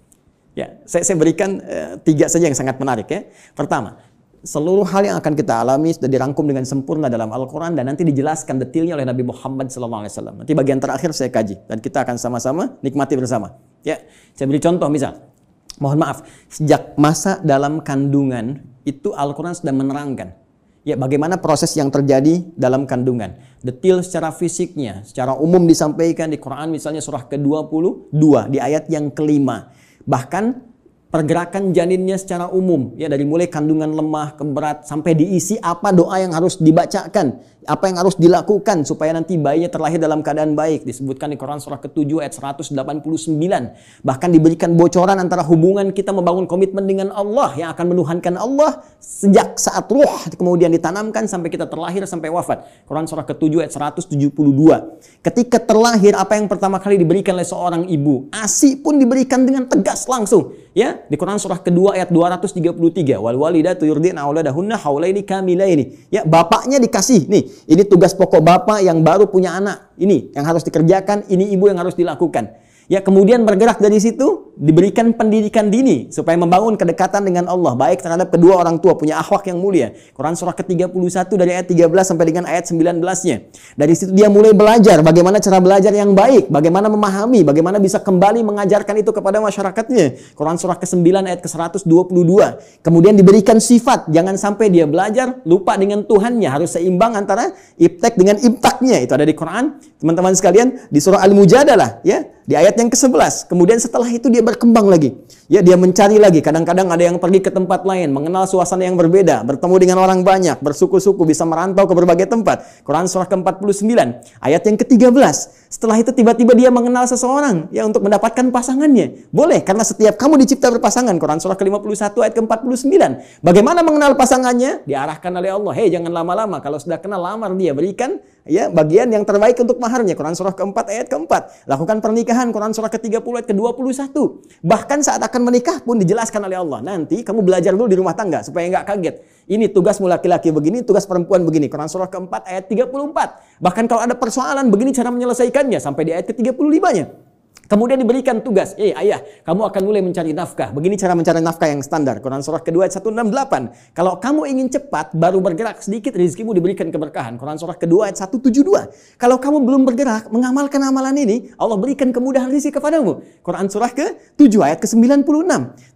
Ya, saya berikan 3 saja yang sangat menarik ya. Pertama, seluruh hal yang akan kita alami sudah dirangkum dengan sempurna dalam Al-Quran dan nanti dijelaskan detailnya oleh Nabi Muhammad SAW. Nanti bagian terakhir saya kaji dan kita akan sama-sama nikmati bersama. Ya, saya beri contoh misal, mohon maaf, sejak masa dalam kandungan itu Al-Quran sudah menerangkan. Ya, bagaimana proses yang terjadi dalam kandungan. Detail secara fisiknya, secara umum disampaikan di Quran misalnya surah ke-22 di ayat yang ke-5. Bahkan pergerakan janinnya secara umum, ya, dari mulai kandungan lemah ke berat sampai diisi apa doa yang harus dibacakan, apa yang harus dilakukan supaya nanti bayinya terlahir dalam keadaan baik, disebutkan di Quran surah ke-7 ayat 189. Bahkan diberikan bocoran antara hubungan kita membangun komitmen dengan Allah yang akan menuhankan Allah sejak saat ruh kemudian ditanamkan sampai kita terlahir sampai wafat. Quran surah ke-7 ayat 172. Ketika terlahir, apa yang pertama kali diberikan oleh seorang ibu? ASI pun diberikan dengan tegas langsung. Ya, di Quran surah kedua ayat 233, wal walidatu yurdina auladahunna haulaini kamilaini. Ya, bapaknya dikasih, nih, ini tugas pokok bapak yang baru punya anak. Ini yang harus dikerjakan, ini ibu yang harus dilakukan. Ya, kemudian bergerak dari situ, diberikan pendidikan dini supaya membangun kedekatan dengan Allah, baik terhadap kedua orang tua, punya akhlak yang mulia. Quran surah ke-31 dari ayat 13 sampai dengan ayat 19-nya. Dari situ dia mulai belajar bagaimana cara belajar yang baik, bagaimana memahami, bagaimana bisa kembali mengajarkan itu kepada masyarakatnya. Quran surah ke-9 ayat ke-122. Kemudian diberikan sifat, jangan sampai dia belajar lupa dengan Tuhannya, harus seimbang antara iptek dengan imtaknya. Itu ada di Quran, teman-teman sekalian, di surah Al-Mujadalah, ya. di ayat yang ke-11. Kemudian setelah itu dia berkembang lagi. Ya, dia mencari lagi. Kadang-kadang ada yang pergi ke tempat lain, mengenal suasana yang berbeda, bertemu dengan orang banyak, bersuku-suku, bisa merantau ke berbagai tempat. Quran surah ke-49, ayat yang ke-13. Setelah itu tiba-tiba dia mengenal seseorang ya untuk mendapatkan pasangannya. Boleh, karena setiap kamu dicipta berpasangan. Quran surah ke-51 ayat ke-49. Bagaimana mengenal pasangannya? Diarahkan oleh Allah. Hei, jangan lama-lama. Kalau sudah kenal, lamar dia. Berikan ya bagian yang terbaik untuk maharnya. Quran surah ke-4 ayat ke-4. Lakukan pernikahan. Quran surah ke-30 ayat ke-21. Bahkan saat akan menikah pun dijelaskan oleh Allah. Nanti kamu belajar dulu di rumah tangga supaya nggak kaget. Ini tugasmu laki-laki begini, tugas perempuan begini. Quran surah ke-4 ayat 34. Bahkan kalau ada persoalan begini cara menyelesaikannya sampai di ayat ke-35-nya. Kemudian diberikan tugas, ayah, kamu akan mulai mencari nafkah. Begini cara mencari nafkah yang standar. Quran surah kedua ayat 168. Kalau kamu ingin cepat, baru bergerak sedikit, rezekimu diberikan keberkahan. Quran surah kedua ayat 172. Kalau kamu belum bergerak, mengamalkan amalan ini, Allah berikan kemudahan rezeki kepadamu. Quran surah ke-7 ayat ke-96.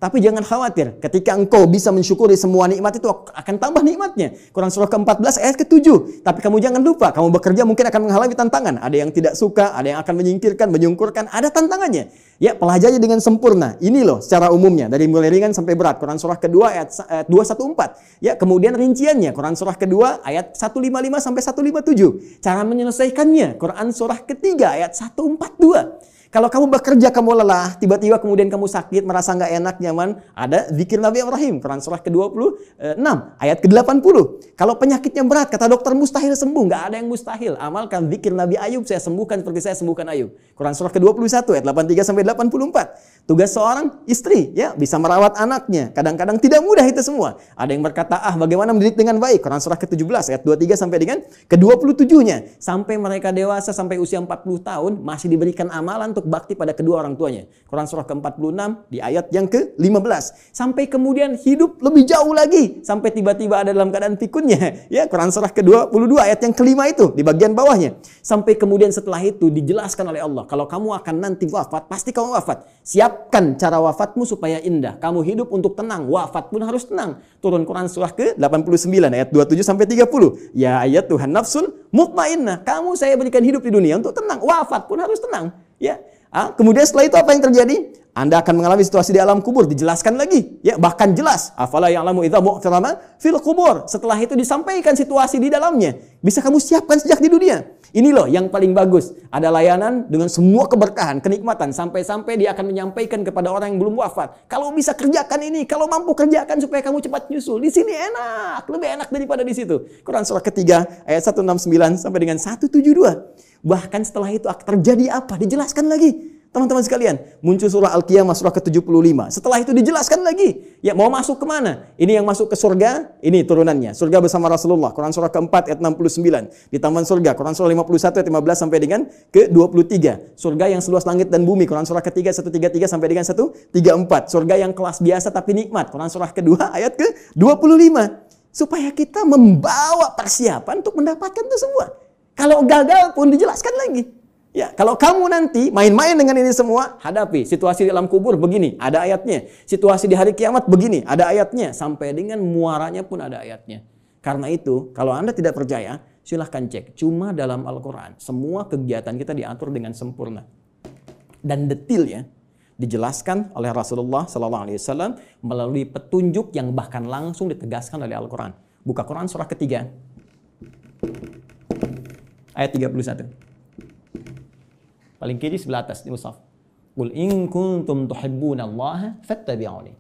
Tapi jangan khawatir, ketika engkau bisa mensyukuri semua nikmat itu akan tambah nikmatnya. Quran surah ke-14 ayat ke-7. Tapi kamu jangan lupa, kamu bekerja mungkin akan mengalami tantangan. Ada yang tidak suka, ada yang akan menyingkirkan, menyungkurkan, ada tantangannya. Ya, pelajari dengan sempurna. Ini loh secara umumnya dari mulai ringan sampai berat. Quran surah kedua ayat 214. Ya, kemudian rinciannya Quran surah kedua ayat 155 sampai 157. Cara menyelesaikannya Quran surah ketiga ayat 142. Kalau kamu bekerja, kamu lelah, tiba-tiba kemudian kamu sakit, merasa nggak enak, nyaman, ada zikir Nabi Ibrahim, Quran surah ke-26, ayat ke-80. Kalau penyakitnya berat, kata dokter mustahil sembuh, nggak ada yang mustahil. Amalkan zikir Nabi Ayub, saya sembuhkan seperti saya sembuhkan Ayub. Quran surah ke-21, ayat 83 sampai 84. Tugas seorang istri, ya, bisa merawat anaknya. Kadang-kadang tidak mudah itu semua. Ada yang berkata, bagaimana mendidik dengan baik? Quran surah ke-17, ayat 23 sampai dengan ke-27-nya. Sampai mereka dewasa, sampai usia 40 tahun, masih diberikan amalan untuk bakti pada kedua orang tuanya. Quran surah ke-46 di ayat yang ke-15. Sampai kemudian hidup lebih jauh lagi. Sampai tiba-tiba ada dalam keadaan pikunnya. Ya, Quran surah ke-22 ayat yang kelima itu di bagian bawahnya. Sampai kemudian setelah itu dijelaskan oleh Allah. Kalau kamu akan nanti wafat, pasti kamu wafat. Siapkan cara wafatmu supaya indah. Kamu hidup untuk tenang. Wafat pun harus tenang. Turun Quran surah ke-89 ayat 27 sampai 30. Ya ayat Tuhan nafsul mutmainnah. Kamu saya berikan hidup di dunia untuk tenang. Wafat pun harus tenang. Ya, kemudian setelah itu apa yang terjadi? Anda akan mengalami situasi di alam kubur, dijelaskan lagi. Ya, bahkan jelas. Afala ya'lamu idza mu'tarama fil kubur. Setelah itu disampaikan situasi di dalamnya. Bisa kamu siapkan sejak di dunia. Ini loh yang paling bagus. Ada layanan dengan semua keberkahan, kenikmatan. Sampai-sampai dia akan menyampaikan kepada orang yang belum wafat. Kalau bisa kerjakan ini, kalau mampu kerjakan supaya kamu cepat nyusul. Di sini enak, lebih enak daripada di situ. Quran surah ketiga ayat 169 sampai dengan 172. Bahkan setelah itu terjadi apa? Dijelaskan lagi. Teman-teman sekalian, muncul surah Al-Qiyamah surah ke-75. Setelah itu dijelaskan lagi. Ya, mau masuk kemana? Ini yang masuk ke surga, ini turunannya. Surga bersama Rasulullah. Quran surah ke-4 ayat 69. Di taman surga. Quran surah 51 ayat 15 sampai dengan ke-23. Surga yang seluas langit dan bumi. Quran surah ke-3 133 sampai dengan 134. Surga yang kelas biasa tapi nikmat. Quran surah kedua ayat ke-25. Supaya kita membawa persiapan untuk mendapatkan itu semua. Kalau gagal pun dijelaskan lagi. Ya, kalau kamu nanti main-main dengan ini semua, hadapi situasi di alam kubur begini, ada ayatnya. Situasi di hari kiamat begini, ada ayatnya. Sampai dengan muaranya pun ada ayatnya. Karena itu, kalau Anda tidak percaya, silahkan cek. Cuma dalam Al-Quran, semua kegiatan kita diatur dengan sempurna. Dan detailnya dijelaskan oleh Rasulullah SAW melalui petunjuk yang bahkan langsung ditegaskan oleh Al-Quran. Buka Quran surah ketiga. Ayat 31. Paling kiri sebelah atas di mushaf. Qul in kuntum tuhibbunallaha fattabi'uni.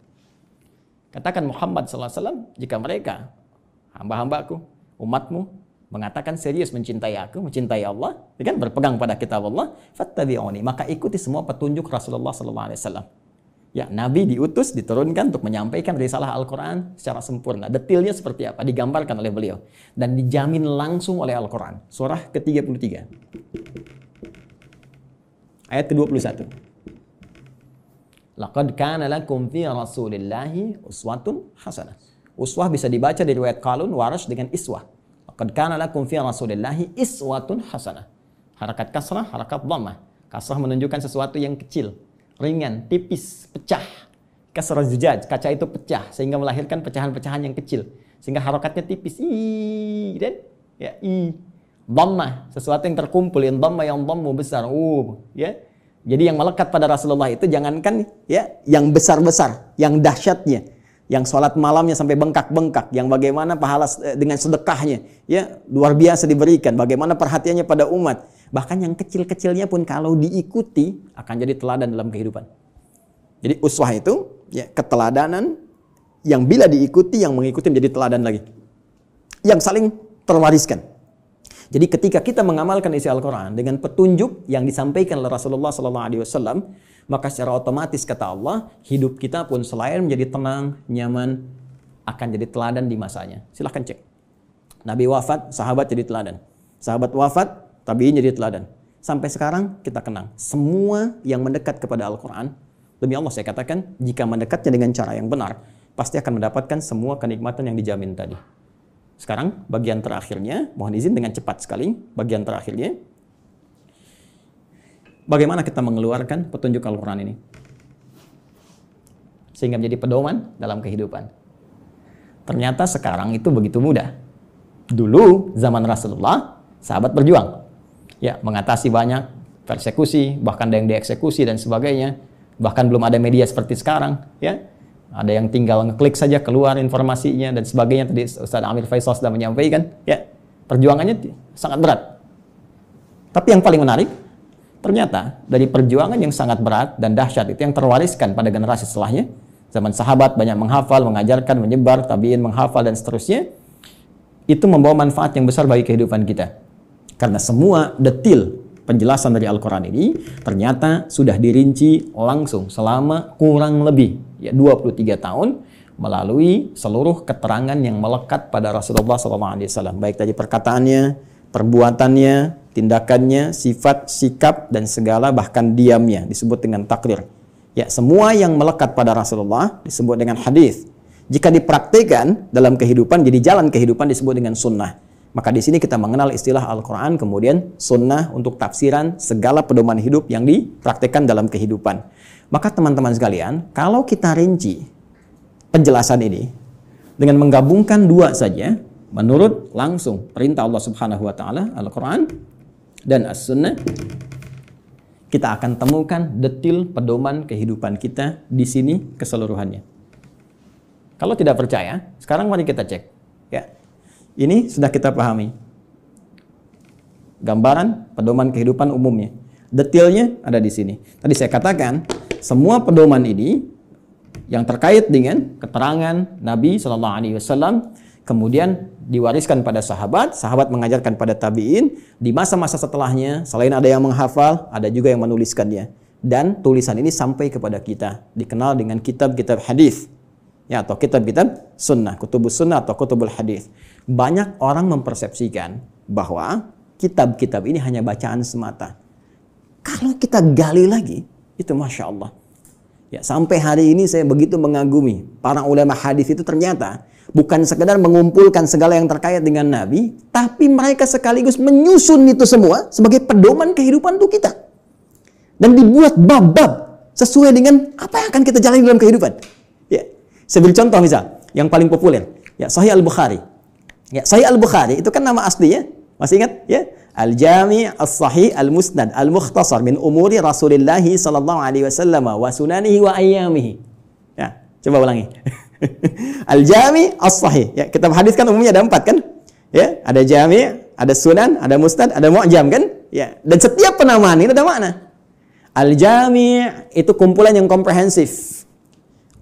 Katakan Muhammad sallallahu alaihi wasallam, jika mereka hamba-hambaku, umatmu mengatakan serius mencintai aku, mencintai Allah, kan berpegang pada kitab Allah, fattabi'uni, maka ikuti semua petunjuk Rasulullah sallallahu alaihi wasallam. Ya, Nabi diutus, diturunkan untuk menyampaikan risalah Al-Quran secara sempurna. Detailnya seperti apa? Digambarkan oleh beliau. Dan dijamin langsung oleh Al-Quran. Surah ke-33. Ayat ke-21. Laqad kana lakum fi Rasulillahi uswatun hasanah. Uswah bisa dibaca dari riwayat Qalun, Warash dengan iswah. Laqad kana lakum fi Rasulillahi iswatun hasanah. Harakat kasrah, harakat dhammah. Kasrah menunjukkan sesuatu yang kecil, ringan, tipis, pecah. Kasrah zujaj, kaca itu pecah sehingga melahirkan pecahan-pecahan yang kecil. Sehingga harakatnya tipis. Dan ya, dhammah, sesuatu yang terkumpul, yang dhamma yang dhammu besar. Ya. Jadi yang melekat pada Rasulullah itu jangankan ya yang besar-besar, yang dahsyatnya, yang sholat malamnya sampai bengkak-bengkak, yang bagaimana pahala dengan sedekahnya, ya luar biasa diberikan, bagaimana perhatiannya pada umat. Bahkan yang kecil-kecilnya pun kalau diikuti akan jadi teladan dalam kehidupan. Jadi uswah itu ya keteladanan yang bila diikuti, yang mengikuti menjadi teladan lagi, yang saling terwariskan. Jadi ketika kita mengamalkan isi Al-Quran dengan petunjuk yang disampaikan oleh Rasulullah SAW, maka secara otomatis kata Allah, hidup kita pun selain menjadi tenang, nyaman, akan jadi teladan di masanya. Silahkan cek. Nabi wafat, sahabat jadi teladan. Sahabat wafat, tabi'in jadi teladan. Sampai sekarang kita kenang. Semua yang mendekat kepada Al-Quran, demi Allah saya katakan, jika mendekatnya dengan cara yang benar, pasti akan mendapatkan semua kenikmatan yang dijamin tadi. Sekarang bagian terakhirnya, mohon izin dengan cepat sekali, bagian terakhirnya. Bagaimana kita mengeluarkan petunjuk Al-Quran ini? Sehingga menjadi pedoman dalam kehidupan. Ternyata sekarang itu begitu mudah. Dulu zaman Rasulullah, sahabat berjuang. Ya, mengatasi banyak persekusi, bahkan ada yang dieksekusi dan sebagainya. Bahkan belum ada media seperti sekarang, ya. Ada yang tinggal ngeklik saja keluar informasinya dan sebagainya. Tadi Ustaz Amir Faisal sudah menyampaikan, ya, perjuangannya sangat berat. Tapi yang paling menarik, ternyata dari perjuangan yang sangat berat dan dahsyat itu yang terwariskan pada generasi setelahnya. Zaman sahabat banyak menghafal, mengajarkan, menyebar, tabi'in menghafal dan seterusnya. Itu membawa manfaat yang besar bagi kehidupan kita. Karena semua detil penjelasan dari Al-Quran ini ternyata sudah dirinci langsung selama kurang lebih ya 23 tahun melalui seluruh keterangan yang melekat pada Rasulullah SAW. Baik tadi perkataannya, perbuatannya, tindakannya, sifat, sikap, dan segala bahkan diamnya disebut dengan takrir. Ya, semua yang melekat pada Rasulullah disebut dengan hadis. Jika dipraktikkan dalam kehidupan, jadi jalan kehidupan disebut dengan sunnah. Maka di sini kita mengenal istilah Al-Quran, kemudian sunnah untuk tafsiran segala pedoman hidup yang dipraktikkan dalam kehidupan. Maka teman-teman sekalian, kalau kita rinci penjelasan ini dengan menggabungkan dua saja, menurut langsung perintah Allah Subhanahu wa Ta'ala, Al-Quran dan As-Sunnah, kita akan temukan detil pedoman kehidupan kita di sini keseluruhannya. Kalau tidak percaya, sekarang mari kita cek. Ya. Ini sudah kita pahami. Gambaran pedoman kehidupan umumnya. Detailnya ada di sini. Tadi saya katakan, semua pedoman ini yang terkait dengan keterangan Nabi SAW, kemudian diwariskan pada sahabat, sahabat mengajarkan pada tabi'in, di masa-masa setelahnya, selain ada yang menghafal, ada juga yang menuliskannya. Dan tulisan ini sampai kepada kita, dikenal dengan kitab-kitab hadis. Ya, atau kitab-kitab sunnah, kutubus sunnah atau kutubul hadis. Banyak orang mempersepsikan bahwa kitab-kitab ini hanya bacaan semata. Kalau kita gali lagi, itu Masya Allah. Ya, sampai hari ini saya begitu mengagumi para ulama hadis itu ternyata bukan sekedar mengumpulkan segala yang terkait dengan Nabi, tapi mereka sekaligus menyusun itu semua sebagai pedoman kehidupan untuk kita. Dan dibuat bab-bab sesuai dengan apa yang akan kita jalani dalam kehidupan. Ya. Saya beri contoh misal, yang paling populer, ya Sahih Al-Bukhari. Ya, Sahih Al-Bukhari itu kan nama aslinya, masih ingat? Ya, Al-Jami' As-Sahih Al-Musnad Al-Mukhtasar min umuri Rasulillah sallallahu alaihi wasallam wa sunanihi wa ayyamihi. Ya, coba ulangi. Al-Jami' As-Sahih. Ya, kitab hadis kan umumnya ada 4 kan? Ya, ada Jami', ada Sunan, ada Musnad, ada Mu'jam kan? Ya, dan setiap penamaan ini ada makna. Al-Jami' itu kumpulan yang komprehensif.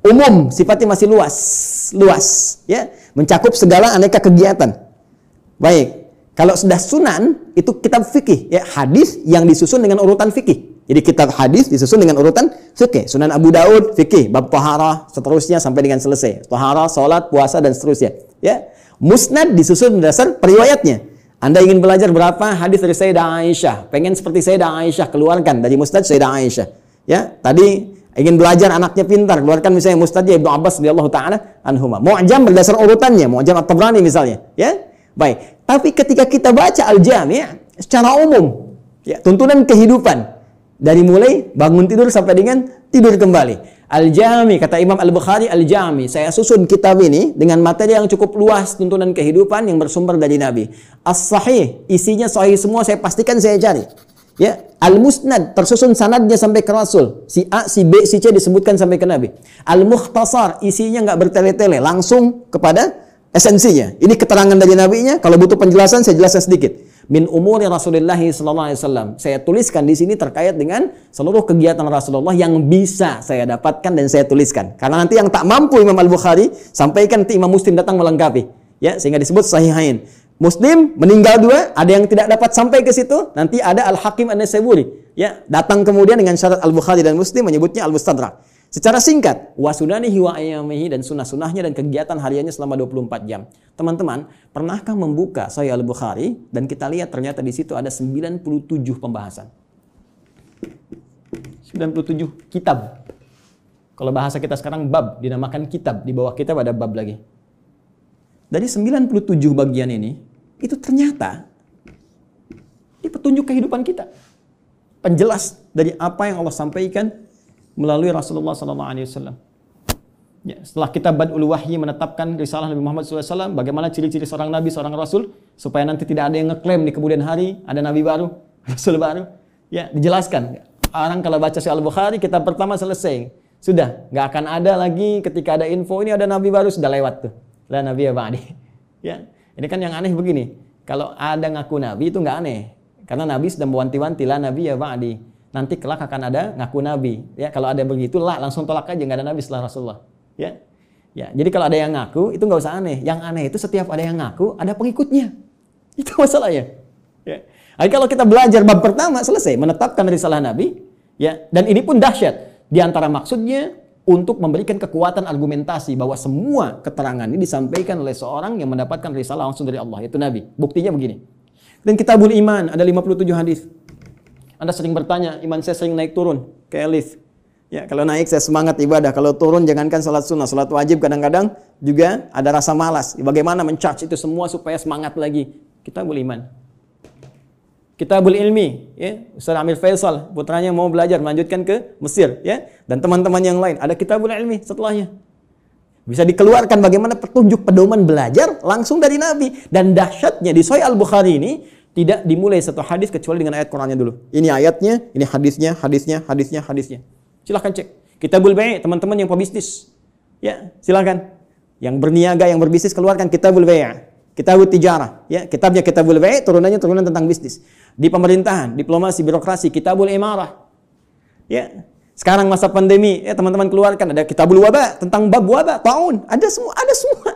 Umum, sifatnya masih luas, ya, mencakup segala aneka kegiatan. Baik, kalau sudah sunan, itu kitab fikih, ya, hadis yang disusun dengan urutan fikih. Jadi kitab hadis disusun dengan urutan fikih. Sunan Abu Daud, fikih, bab taharah, seterusnya sampai dengan selesai. Taharah, salat, puasa, dan seterusnya. Ya, Musnad disusun berdasar periwayatnya. Anda ingin belajar berapa hadis dari Sayyidah Aisyah, pengen seperti Sayyidah Aisyah, keluarkan dari Musnad Sayyidah Aisyah. Ya, tadi ingin belajar anaknya pintar, keluarkan misalnya Musnadnya Ibnu Abbas radhiyallahu taala anhuma. Mu'jam berdasar urutannya, Mu'jam At-Tabrani misalnya, ya. Baik, tapi ketika kita baca Al-Jami' secara umum, ya, tuntunan kehidupan dari mulai bangun tidur sampai dengan tidur kembali. Al-Jami' kata Imam Al-Bukhari, Al-Jami' saya susun kitab ini dengan materi yang cukup luas, tuntunan kehidupan yang bersumber dari Nabi. As-Sahih isinya sahih semua, saya pastikan saya cari. Ya, al-musnad tersusun sanadnya sampai ke Rasul. Si A, si B, si C disebutkan sampai ke Nabi. Al-mukhtasar isinya nggak bertele-tele, langsung kepada esensinya. Ini keterangan dari nabinya. Kalau butuh penjelasan saya jelaskan sedikit. Min umuri Rasulullah sallallahu alaihi wasallam. Saya tuliskan di sini terkait dengan seluruh kegiatan Rasulullah yang bisa saya dapatkan dan saya tuliskan. Karena nanti yang tak mampu Imam Al-Bukhari sampaikan, nanti Imam Muslim datang melengkapi. Ya, sehingga disebut sahihain. Muslim meninggal dua, ada yang tidak dapat sampai ke situ, nanti ada Al-Hakim An-Naisaburi, ya, datang kemudian dengan syarat Al-Bukhari dan Muslim menyebutnya Al-Mustadrak. Secara singkat, wa sunanihi wa ayyamihi, dan sunnah-sunnahnya dan kegiatan hariannya selama 24 jam. Teman-teman, pernahkah membuka Sahih Al-Bukhari dan kita lihat ternyata di situ ada 97 pembahasan. 97 kitab. Kalau bahasa kita sekarang bab, dinamakan kitab, di bawah kitab ada bab lagi. Dari 97 bagian ini, itu ternyata ini petunjuk kehidupan kita. Penjelas dari apa yang Allah sampaikan melalui Rasulullah SAW. Ya, setelah kita Badul Wahyi menetapkan risalah Nabi Muhammad SAW, bagaimana ciri-ciri seorang Nabi, seorang Rasul, supaya nanti tidak ada yang ngeklaim di kemudian hari, ada Nabi baru, Rasul baru. Ya, dijelaskan. Orang kalau baca Sahih Al-Bukhari, kitab pertama selesai. Sudah, nggak akan ada lagi ketika ada info ini ada Nabi baru, sudah lewat tuh. La Nabi ya ba'di. Ya, ini kan yang aneh begini. Kalau ada ngaku Nabi itu nggak aneh. Karena Nabi sudah mewanti-wanti, la Nabi ya ba'di. Nanti kelak akan ada ngaku Nabi. Ya, kalau ada begitu, langsung tolak aja, nggak ada Nabi setelah Rasulullah. Ya, ya. Jadi kalau ada yang ngaku, itu nggak usah aneh. Yang aneh itu setiap ada yang ngaku, ada pengikutnya. Itu masalahnya. Ya. Jadi kalau kita belajar bab pertama selesai, menetapkan risalah Nabi, ya, dan ini pun dahsyat. Di antara maksudnya untuk memberikan kekuatan argumentasi bahwa semua keterangan ini disampaikan oleh seorang yang mendapatkan risalah langsung dari Allah, yaitu Nabi. Buktinya begini. Dan Kitabul Iman ada 57 hadis. Anda sering bertanya, iman saya sering naik turun kayak lift. Ya, kalau naik saya semangat ibadah, kalau turun jangankan salat sunnah, salat wajib kadang-kadang juga ada rasa malas. Bagaimana men-charge itu semua supaya semangat lagi? Kitabul Iman. Kitabul Ilmi, ya, Ustaz Amir Faisal, putranya mau belajar melanjutkan ke Mesir, ya, dan teman-teman yang lain, ada Kitabul Ilmi setelahnya. Bisa dikeluarkan bagaimana petunjuk pedoman belajar langsung dari Nabi. Dan dahsyatnya di Sahih Al-Bukhari ini tidak dimulai satu hadis kecuali dengan ayat Qur'annya dulu. Ini ayatnya, ini hadisnya, hadisnya, hadisnya, hadisnya. Silahkan cek. Kitabul Bai', teman-teman yang pebisnis, ya, silahkan. Yang berniaga, yang berbisnis, keluarkan Kitabul Bai'. Kitabul Tijarah, ya, kitabnya Kitabul Bai', turunannya turunan tentang bisnis. Di pemerintahan, diplomasi, birokrasi, Kitabul Imarah. Ya. Sekarang masa pandemi, ya, teman-teman keluarkan ada Kitabul Wabah, tentang bab wabah, taun, ada semua, ada semua.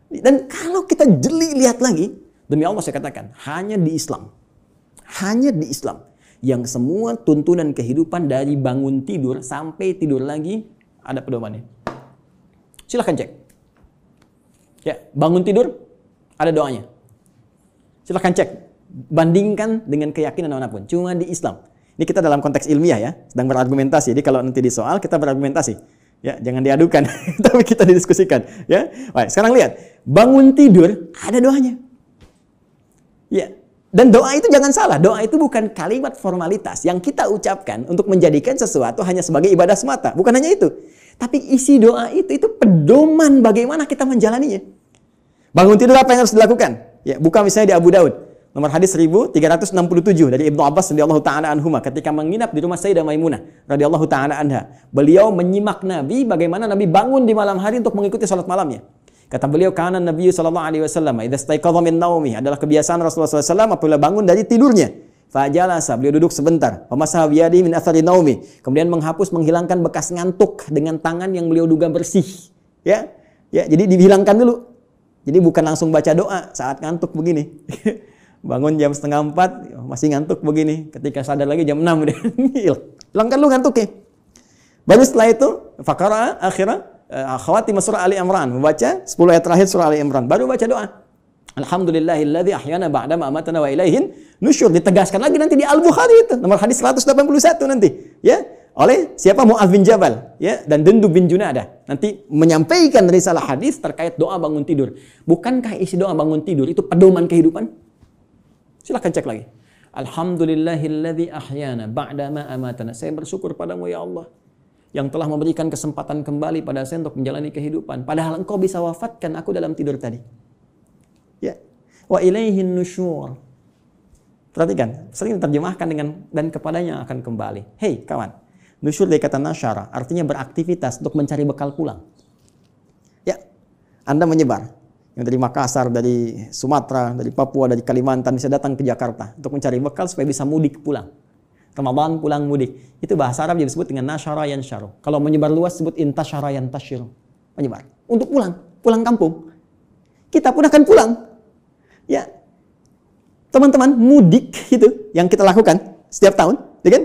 Dan kalau kita jeli lihat lagi, demi Allah saya katakan, hanya di Islam yang semua tuntunan kehidupan dari bangun tidur sampai tidur lagi ada pedomannya. Silahkan cek. Ya, bangun tidur ada doanya. Silahkan cek, bandingkan dengan keyakinan manapun. Cuma di Islam. Ini kita dalam konteks ilmiah ya, sedang berargumentasi. Jadi kalau nanti di soal kita berargumentasi. Ya, jangan diadukan, tapi kita didiskusikan. Ya, baik. Sekarang lihat, bangun tidur ada doanya. Ya, dan doa itu jangan salah. Doa itu bukan kalimat formalitas yang kita ucapkan untuk menjadikan sesuatu hanya sebagai ibadah semata. Bukan hanya itu. Tapi isi doa itu pedoman bagaimana kita menjalaninya. Bangun tidur apa yang harus dilakukan? Ya, buka misalnya di Abu Daud, nomor hadis 1367 dari Ibnu Abbas radhiyallahu taala anhuma ketika menginap di rumah Sayyidah Maimunah radhiyallahu taala anha. Beliau menyimak Nabi bagaimana Nabi bangun di malam hari untuk mengikuti salat malamnya. Kata beliau, kana Nabi sallallahu alaihi wasallam idza staiqadha min naumi, adalah kebiasaan Rasulullah SAW apabila bangun dari tidurnya. Fajalasa, beliau duduk sebentar. Pemasaha biyadi min athari naumi, kemudian menghilangkan bekas ngantuk dengan tangan yang beliau duga bersih. Ya, ya, jadi dihilangkan dulu. Jadi bukan langsung baca doa saat ngantuk begini. Bangun jam 3:30 masih ngantuk begini. Ketika sadar lagi jam 6 udah hilangkan lu ngantuknya. Baru setelah itu faqara akhirah khawatim surah Ali Imran, membaca 10 ayat terakhir surah Ali Imran, baru baca doa. Alhamdulillahilladzi ahyana ba'da ma amatana wa ilaihin nusyur. Ditegaskan lagi nanti di Al-Bukhari itu nomor hadis 181 nanti, ya, oleh siapa? Mu'adz bin Jabal, ya, dan Dundub bin Junadah. Nanti menyampaikan risalah hadis terkait doa bangun tidur. Bukankah isi doa bangun tidur itu pedoman kehidupan? Silakan cek lagi. Alhamdulillahilladzi ahyana ba'da ma amatana. Saya bersyukur padamu ya Allah yang telah memberikan kesempatan kembali pada saya untuk menjalani kehidupan. Padahal Engkau bisa wafatkan aku dalam tidur tadi. Ya. Wa ilaihin nusyur. Perhatikan, sering diterjemahkan dengan dan kepadanya akan kembali. Hei kawan, nusyur dari kata nasyara artinya beraktivitas untuk mencari bekal pulang. Ya, Anda menyebar. Yang dari Makassar, dari Sumatera, dari Papua, dari Kalimantan bisa datang ke Jakarta untuk mencari bekal supaya bisa mudik pulang. Ramadan pulang mudik. Itu bahasa Arab disebut dengan nasyara yansyaru. Kalau menyebar luas disebut intasyara yantasyiru. Menyebar. Untuk pulang kampung. Kita pun akan pulang. Ya. Teman-teman, mudik itu yang kita lakukan setiap tahun, ya kan?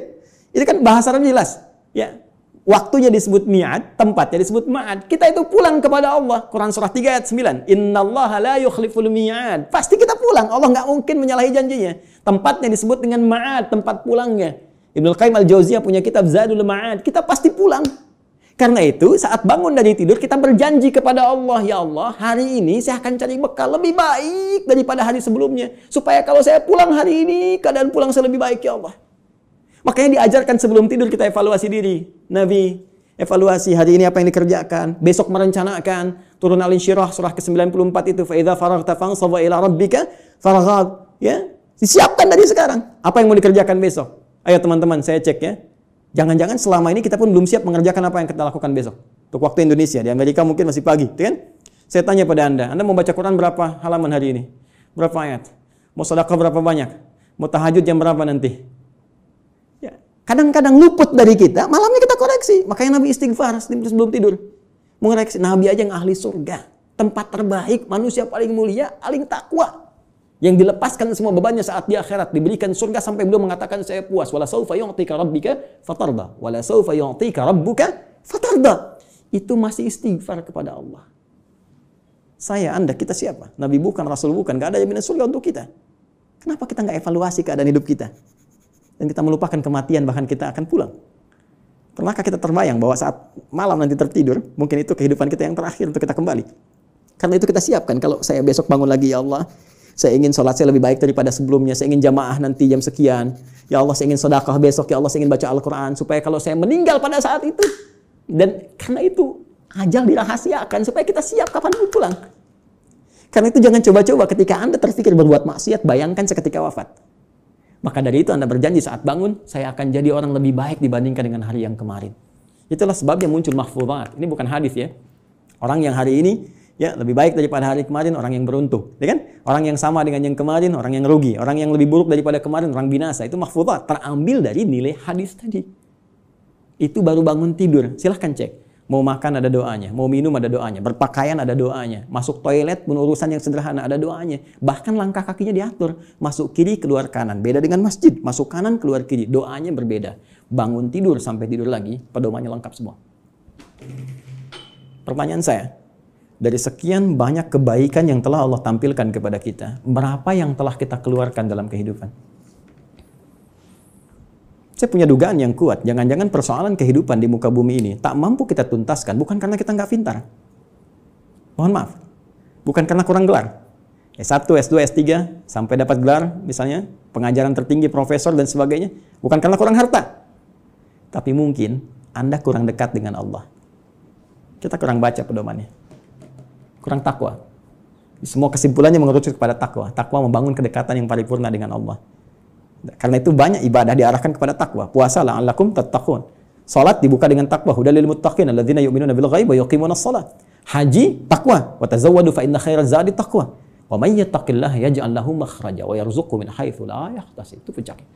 Itu kan bahasa Arab jelas. Ya. Waktunya disebut mi'ad, tempatnya disebut ma'ad. Kita itu pulang kepada Allah. Quran surah 3 ayat 9. Innallaha la yukhliful mi'ad. Pasti kita pulang. Allah nggak mungkin menyalahi janjinya. Tempatnya disebut dengan ma'ad, tempat pulangnya. Ibnu Qayyim al-Jauziyah punya kitab Zadul Ma'ad. Kita pasti pulang. Karena itu saat bangun dari tidur kita berjanji kepada Allah, ya Allah, hari ini saya akan cari bekal lebih baik daripada hari sebelumnya. Supaya kalau saya pulang hari ini, keadaan pulang saya lebih baik, ya Allah. Makanya diajarkan sebelum tidur kita evaluasi diri. Nabi evaluasi hari ini apa yang dikerjakan, besok merencanakan. Turun Al-Insyirah surah ke-94 itu, fa idza faraghta fansab ila rabbika farghab, ya. Disiapkan dari sekarang apa yang mau dikerjakan besok. Ayo teman-teman, saya cek ya. Jangan-jangan selama ini kita pun belum siap mengerjakan apa yang kita lakukan besok. Untuk waktu Indonesia, di Amerika mungkin masih pagi, kan? Saya tanya pada Anda mau baca Quran berapa halaman hari ini? Berapa ayat? Mau sedekah berapa banyak? Mau tahajud jam berapa nanti? Kadang-kadang luput dari kita, malamnya kita koreksi. Makanya Nabi istighfar sebelum tidur. Mengoreksi, Nabi aja yang ahli surga. Tempat terbaik, manusia paling mulia, paling takwa. Yang dilepaskan semua bebannya saat di akhirat. Diberikan surga sampai beliau mengatakan saya puas. Wala sawfa yu'tika rabbika fatarda. Wala sawfa yu'tika rabbuka fatarda. Itu masih istighfar kepada Allah. Saya, Anda, kita siapa? Nabi bukan, Rasul bukan. Gak ada jaminan surga untuk kita. Kenapa kita gak evaluasi keadaan hidup kita? Dan kita melupakan kematian, bahkan kita akan pulang. Pernahkah kita terbayang bahwa saat malam nanti tertidur, mungkin itu kehidupan kita yang terakhir untuk kita kembali. Karena itu kita siapkan, kalau saya besok bangun lagi, ya Allah, saya ingin sholat saya lebih baik daripada sebelumnya, saya ingin jamaah nanti jam sekian, ya Allah saya ingin sedekah besok, ya Allah saya ingin baca Al-Quran, supaya kalau saya meninggal pada saat itu, dan karena itu ajal dirahasiakan, supaya kita siap kapan pun pulang. Karena itu jangan coba-coba ketika Anda terpikir berbuat maksiat, bayangkan seketika wafat. Maka dari itu Anda berjanji saat bangun, saya akan jadi orang lebih baik dibandingkan dengan hari yang kemarin. Itulah sebabnya muncul mahfuzat. Ini bukan hadis ya. Orang yang hari ini ya lebih baik daripada hari kemarin, orang yang beruntung. Ya kan? Orang yang sama dengan yang kemarin, orang yang rugi. Orang yang lebih buruk daripada kemarin, orang binasa. Itu mahfuzat. Terambil dari nilai hadis tadi. Itu baru bangun tidur. Silahkan cek. Mau makan ada doanya, mau minum ada doanya, berpakaian ada doanya, masuk toilet pun urusan yang sederhana ada doanya. Bahkan langkah kakinya diatur, masuk kiri keluar kanan. Beda dengan masjid, masuk kanan keluar kiri, doanya berbeda. Bangun tidur sampai tidur lagi, pedomannya lengkap semua. Pertanyaan saya, dari sekian banyak kebaikan yang telah Allah tampilkan kepada kita, berapa yang telah kita keluarkan dalam kehidupan? Saya punya dugaan yang kuat, jangan-jangan persoalan kehidupan di muka bumi ini tak mampu kita tuntaskan, bukan karena kita nggak pintar. Mohon maaf, bukan karena kurang gelar. S1, S2, S3, sampai dapat gelar, misalnya pengajaran tertinggi, profesor, dan sebagainya. Bukan karena kurang harta. Tapi mungkin Anda kurang dekat dengan Allah. Kita kurang baca pedomannya. Kurang takwa. Semua kesimpulannya mengerucut kepada takwa. Takwa membangun kedekatan yang paripurna dengan Allah. Karena itu banyak ibadah diarahkan kepada takwa. Puasa la'allakum tattaqun. Salat dibuka dengan takwa. Hudal lil muttaqin alladzina yu'minuna bil ghaibi wa yuqimunas shalah. Haji takwa. Wa tazawwadu fa inna khairaz zadi taqwa. Wa may yattaqillaha yaj'al lahu makhraja wa yarzuqhu min haitsu la yahtasib. Itu puncaknya.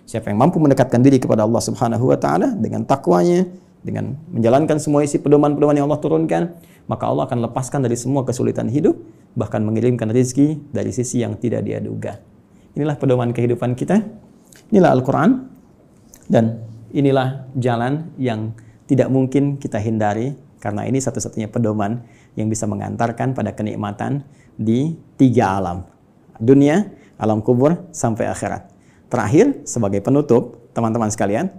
Siapa yang mampu mendekatkan diri kepada Allah Subhanahu wa taala dengan takwanya, dengan menjalankan semua isi pedoman-pedoman yang Allah turunkan, maka Allah akan lepaskan dari semua kesulitan hidup, bahkan mengirimkan rezeki dari sisi yang tidak dia duga. Inilah pedoman kehidupan kita, inilah Al-Quran, dan inilah jalan yang tidak mungkin kita hindari, karena ini satu-satunya pedoman yang bisa mengantarkan pada kenikmatan di 3 alam. Dunia, alam kubur, sampai akhirat. Terakhir, sebagai penutup, teman-teman sekalian,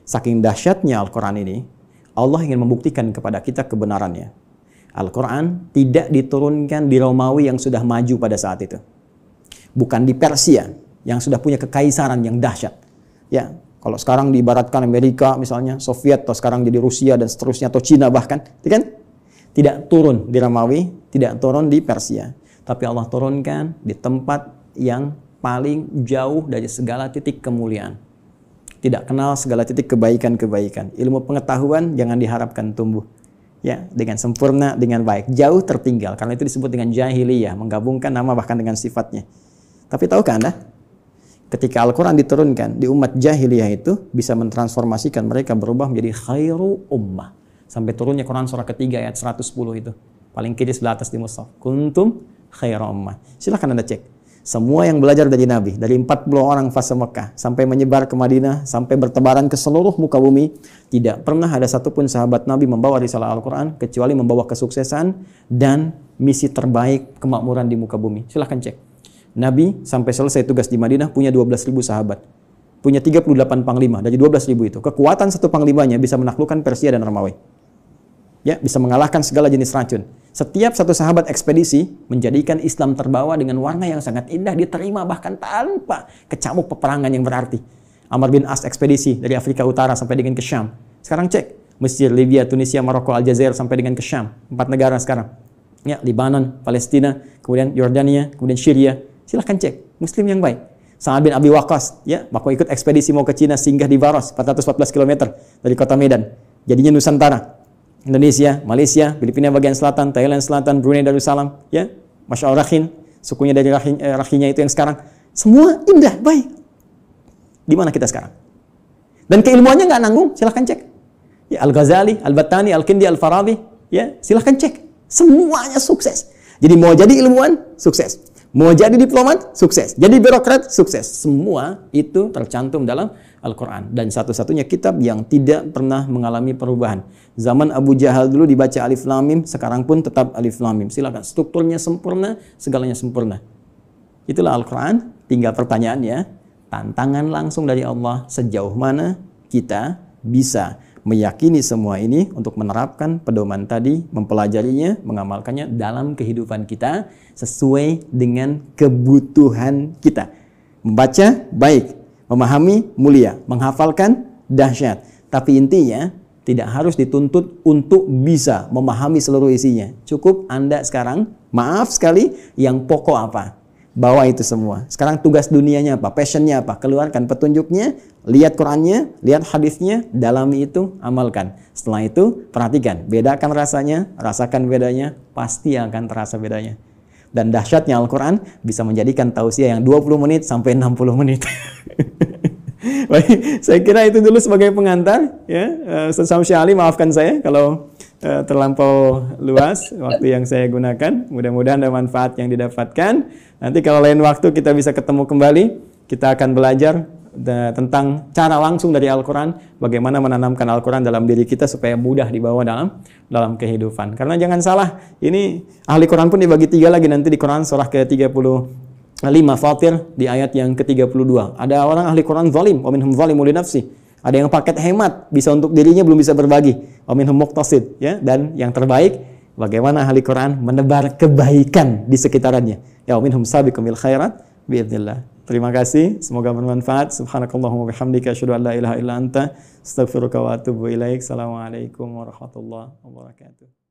saking dahsyatnya Al-Quran ini, Allah ingin membuktikan kepada kita kebenarannya. Al-Quran tidak diturunkan di Romawi yang sudah maju pada saat itu. Bukan di Persia yang sudah punya kekaisaran yang dahsyat. Ya, kalau sekarang diibaratkan Amerika misalnya, Soviet, atau sekarang jadi Rusia dan seterusnya, atau Cina bahkan, kan? Tidak turun di Romawi, tidak turun di Persia, tapi Allah turunkan di tempat yang paling jauh dari segala titik kemuliaan. Tidak kenal segala titik kebaikan-kebaikan. Ilmu pengetahuan jangan diharapkan tumbuh. Ya, dengan sempurna, dengan baik. Jauh tertinggal. Karena itu disebut dengan jahiliyah. Menggabungkan nama bahkan dengan sifatnya. Tapi tahukah Anda? Ketika Al-Quran diturunkan di umat jahiliyah itu bisa mentransformasikan mereka berubah menjadi khairu ummah. Sampai turunnya Quran surah ketiga ayat 110 itu. Paling kiri sebelah atas di mushaf. Kuntum khairu ummah. Silahkan Anda cek. Semua yang belajar dari Nabi, dari 40 orang fase Mekah, sampai menyebar ke Madinah, sampai bertebaran ke seluruh muka bumi, tidak pernah ada satupun sahabat Nabi membawa risalah Al-Quran, kecuali membawa kesuksesan dan misi terbaik kemakmuran di muka bumi. Silahkan cek. Nabi sampai selesai tugas di Madinah punya 12.000 sahabat. Punya 38 panglima, dari 12.000 itu. Kekuatan satu panglimanya bisa menaklukkan Persia dan Romawi. Ya, bisa mengalahkan segala jenis racun. Setiap satu sahabat ekspedisi menjadikan Islam terbawa dengan warna yang sangat indah, diterima bahkan tanpa kecamuk peperangan yang berarti. Amr bin As ekspedisi dari Afrika Utara sampai dengan ke Syam. Sekarang cek, Mesir, Libya, Tunisia, Maroko, Aljazair sampai dengan ke Syam. 4 negara sekarang. Ya, Libanon, Palestina, kemudian Yordania, kemudian Syria. Silahkan cek, Muslim yang baik. Sa'ad bin Abi Waqqas, ya, waktu ikut ekspedisi mau ke Cina, singgah di Baros, 414 km dari kota Medan. Jadinya Nusantara. Indonesia, Malaysia, Filipina bagian selatan, Thailand selatan, Brunei Darussalam, ya, Masya Allah Rakhin, sukunya dari Rakhinya itu yang sekarang, semua indah, baik. Di mana kita sekarang? Dan keilmuannya nggak nanggung, silahkan cek. Ya, Al-Ghazali, Al-Battani, Al-Kindi, Al-Farabi, ya, silahkan cek. Semuanya sukses. Jadi mau jadi ilmuwan, sukses. Mau jadi diplomat, sukses. Jadi birokrat, sukses. Semua itu tercantum dalam Al-Quran. Dan satu-satunya kitab yang tidak pernah mengalami perubahan. Zaman Abu Jahal dulu dibaca Alif Lam Mim, sekarang pun tetap Alif Lam Mim. Silakan, strukturnya sempurna, segalanya sempurna. Itulah Al-Quran. Tinggal pertanyaannya, tantangan langsung dari Allah, sejauh mana kita bisa meyakini semua ini untuk menerapkan pedoman tadi, mempelajarinya, mengamalkannya dalam kehidupan kita sesuai dengan kebutuhan kita. Membaca, baik. Memahami, mulia. Menghafalkan, dahsyat. Tapi intinya, tidak harus dituntut untuk bisa memahami seluruh isinya. Cukup Anda sekarang, maaf sekali, yang pokok apa? Bawa itu semua. Sekarang tugas dunianya apa? Passionnya apa? Keluarkan petunjuknya, lihat Qurannya, lihat hadisnya, dalami itu, amalkan. Setelah itu, perhatikan. Bedakan rasanya, rasakan bedanya, pasti akan terasa bedanya. Dan dahsyatnya Al-Quran bisa menjadikan tausiah yang 20 menit sampai 60 menit. Baik, saya kira itu dulu sebagai pengantar. Ya, Ustaz Syamsi Ali, maafkan saya kalau terlampau luas waktu yang saya gunakan. Mudah-mudahan ada manfaat yang didapatkan. Nanti kalau lain waktu kita bisa ketemu kembali, kita akan belajar tentang cara langsung dari Al-Quran, bagaimana menanamkan Al-Quran dalam diri kita supaya mudah dibawa dalam kehidupan. Karena jangan salah, ini ahli Quran pun dibagi 3 lagi nanti di Quran surah ke-35 Fatir di ayat yang ke-32. Ada orang ahli Quran zalim, wa minhum zalimun li nafsi. Ada yang paket hemat, bisa untuk dirinya belum bisa berbagi. Wa minhum muqtasid, ya. Dan yang terbaik, bagaimana ahli Quran menebar kebaikan di sekitarannya. Ya, wa minhum sabiqum bil khairat biidznillah. Terima kasih, semoga bermanfaat. Subhanakallahumma bihamdika asyhadu an la ilaha illa anta astaghfiruka wa atubu ilaik. Assalamualaikum warahmatullahi wabarakatuh.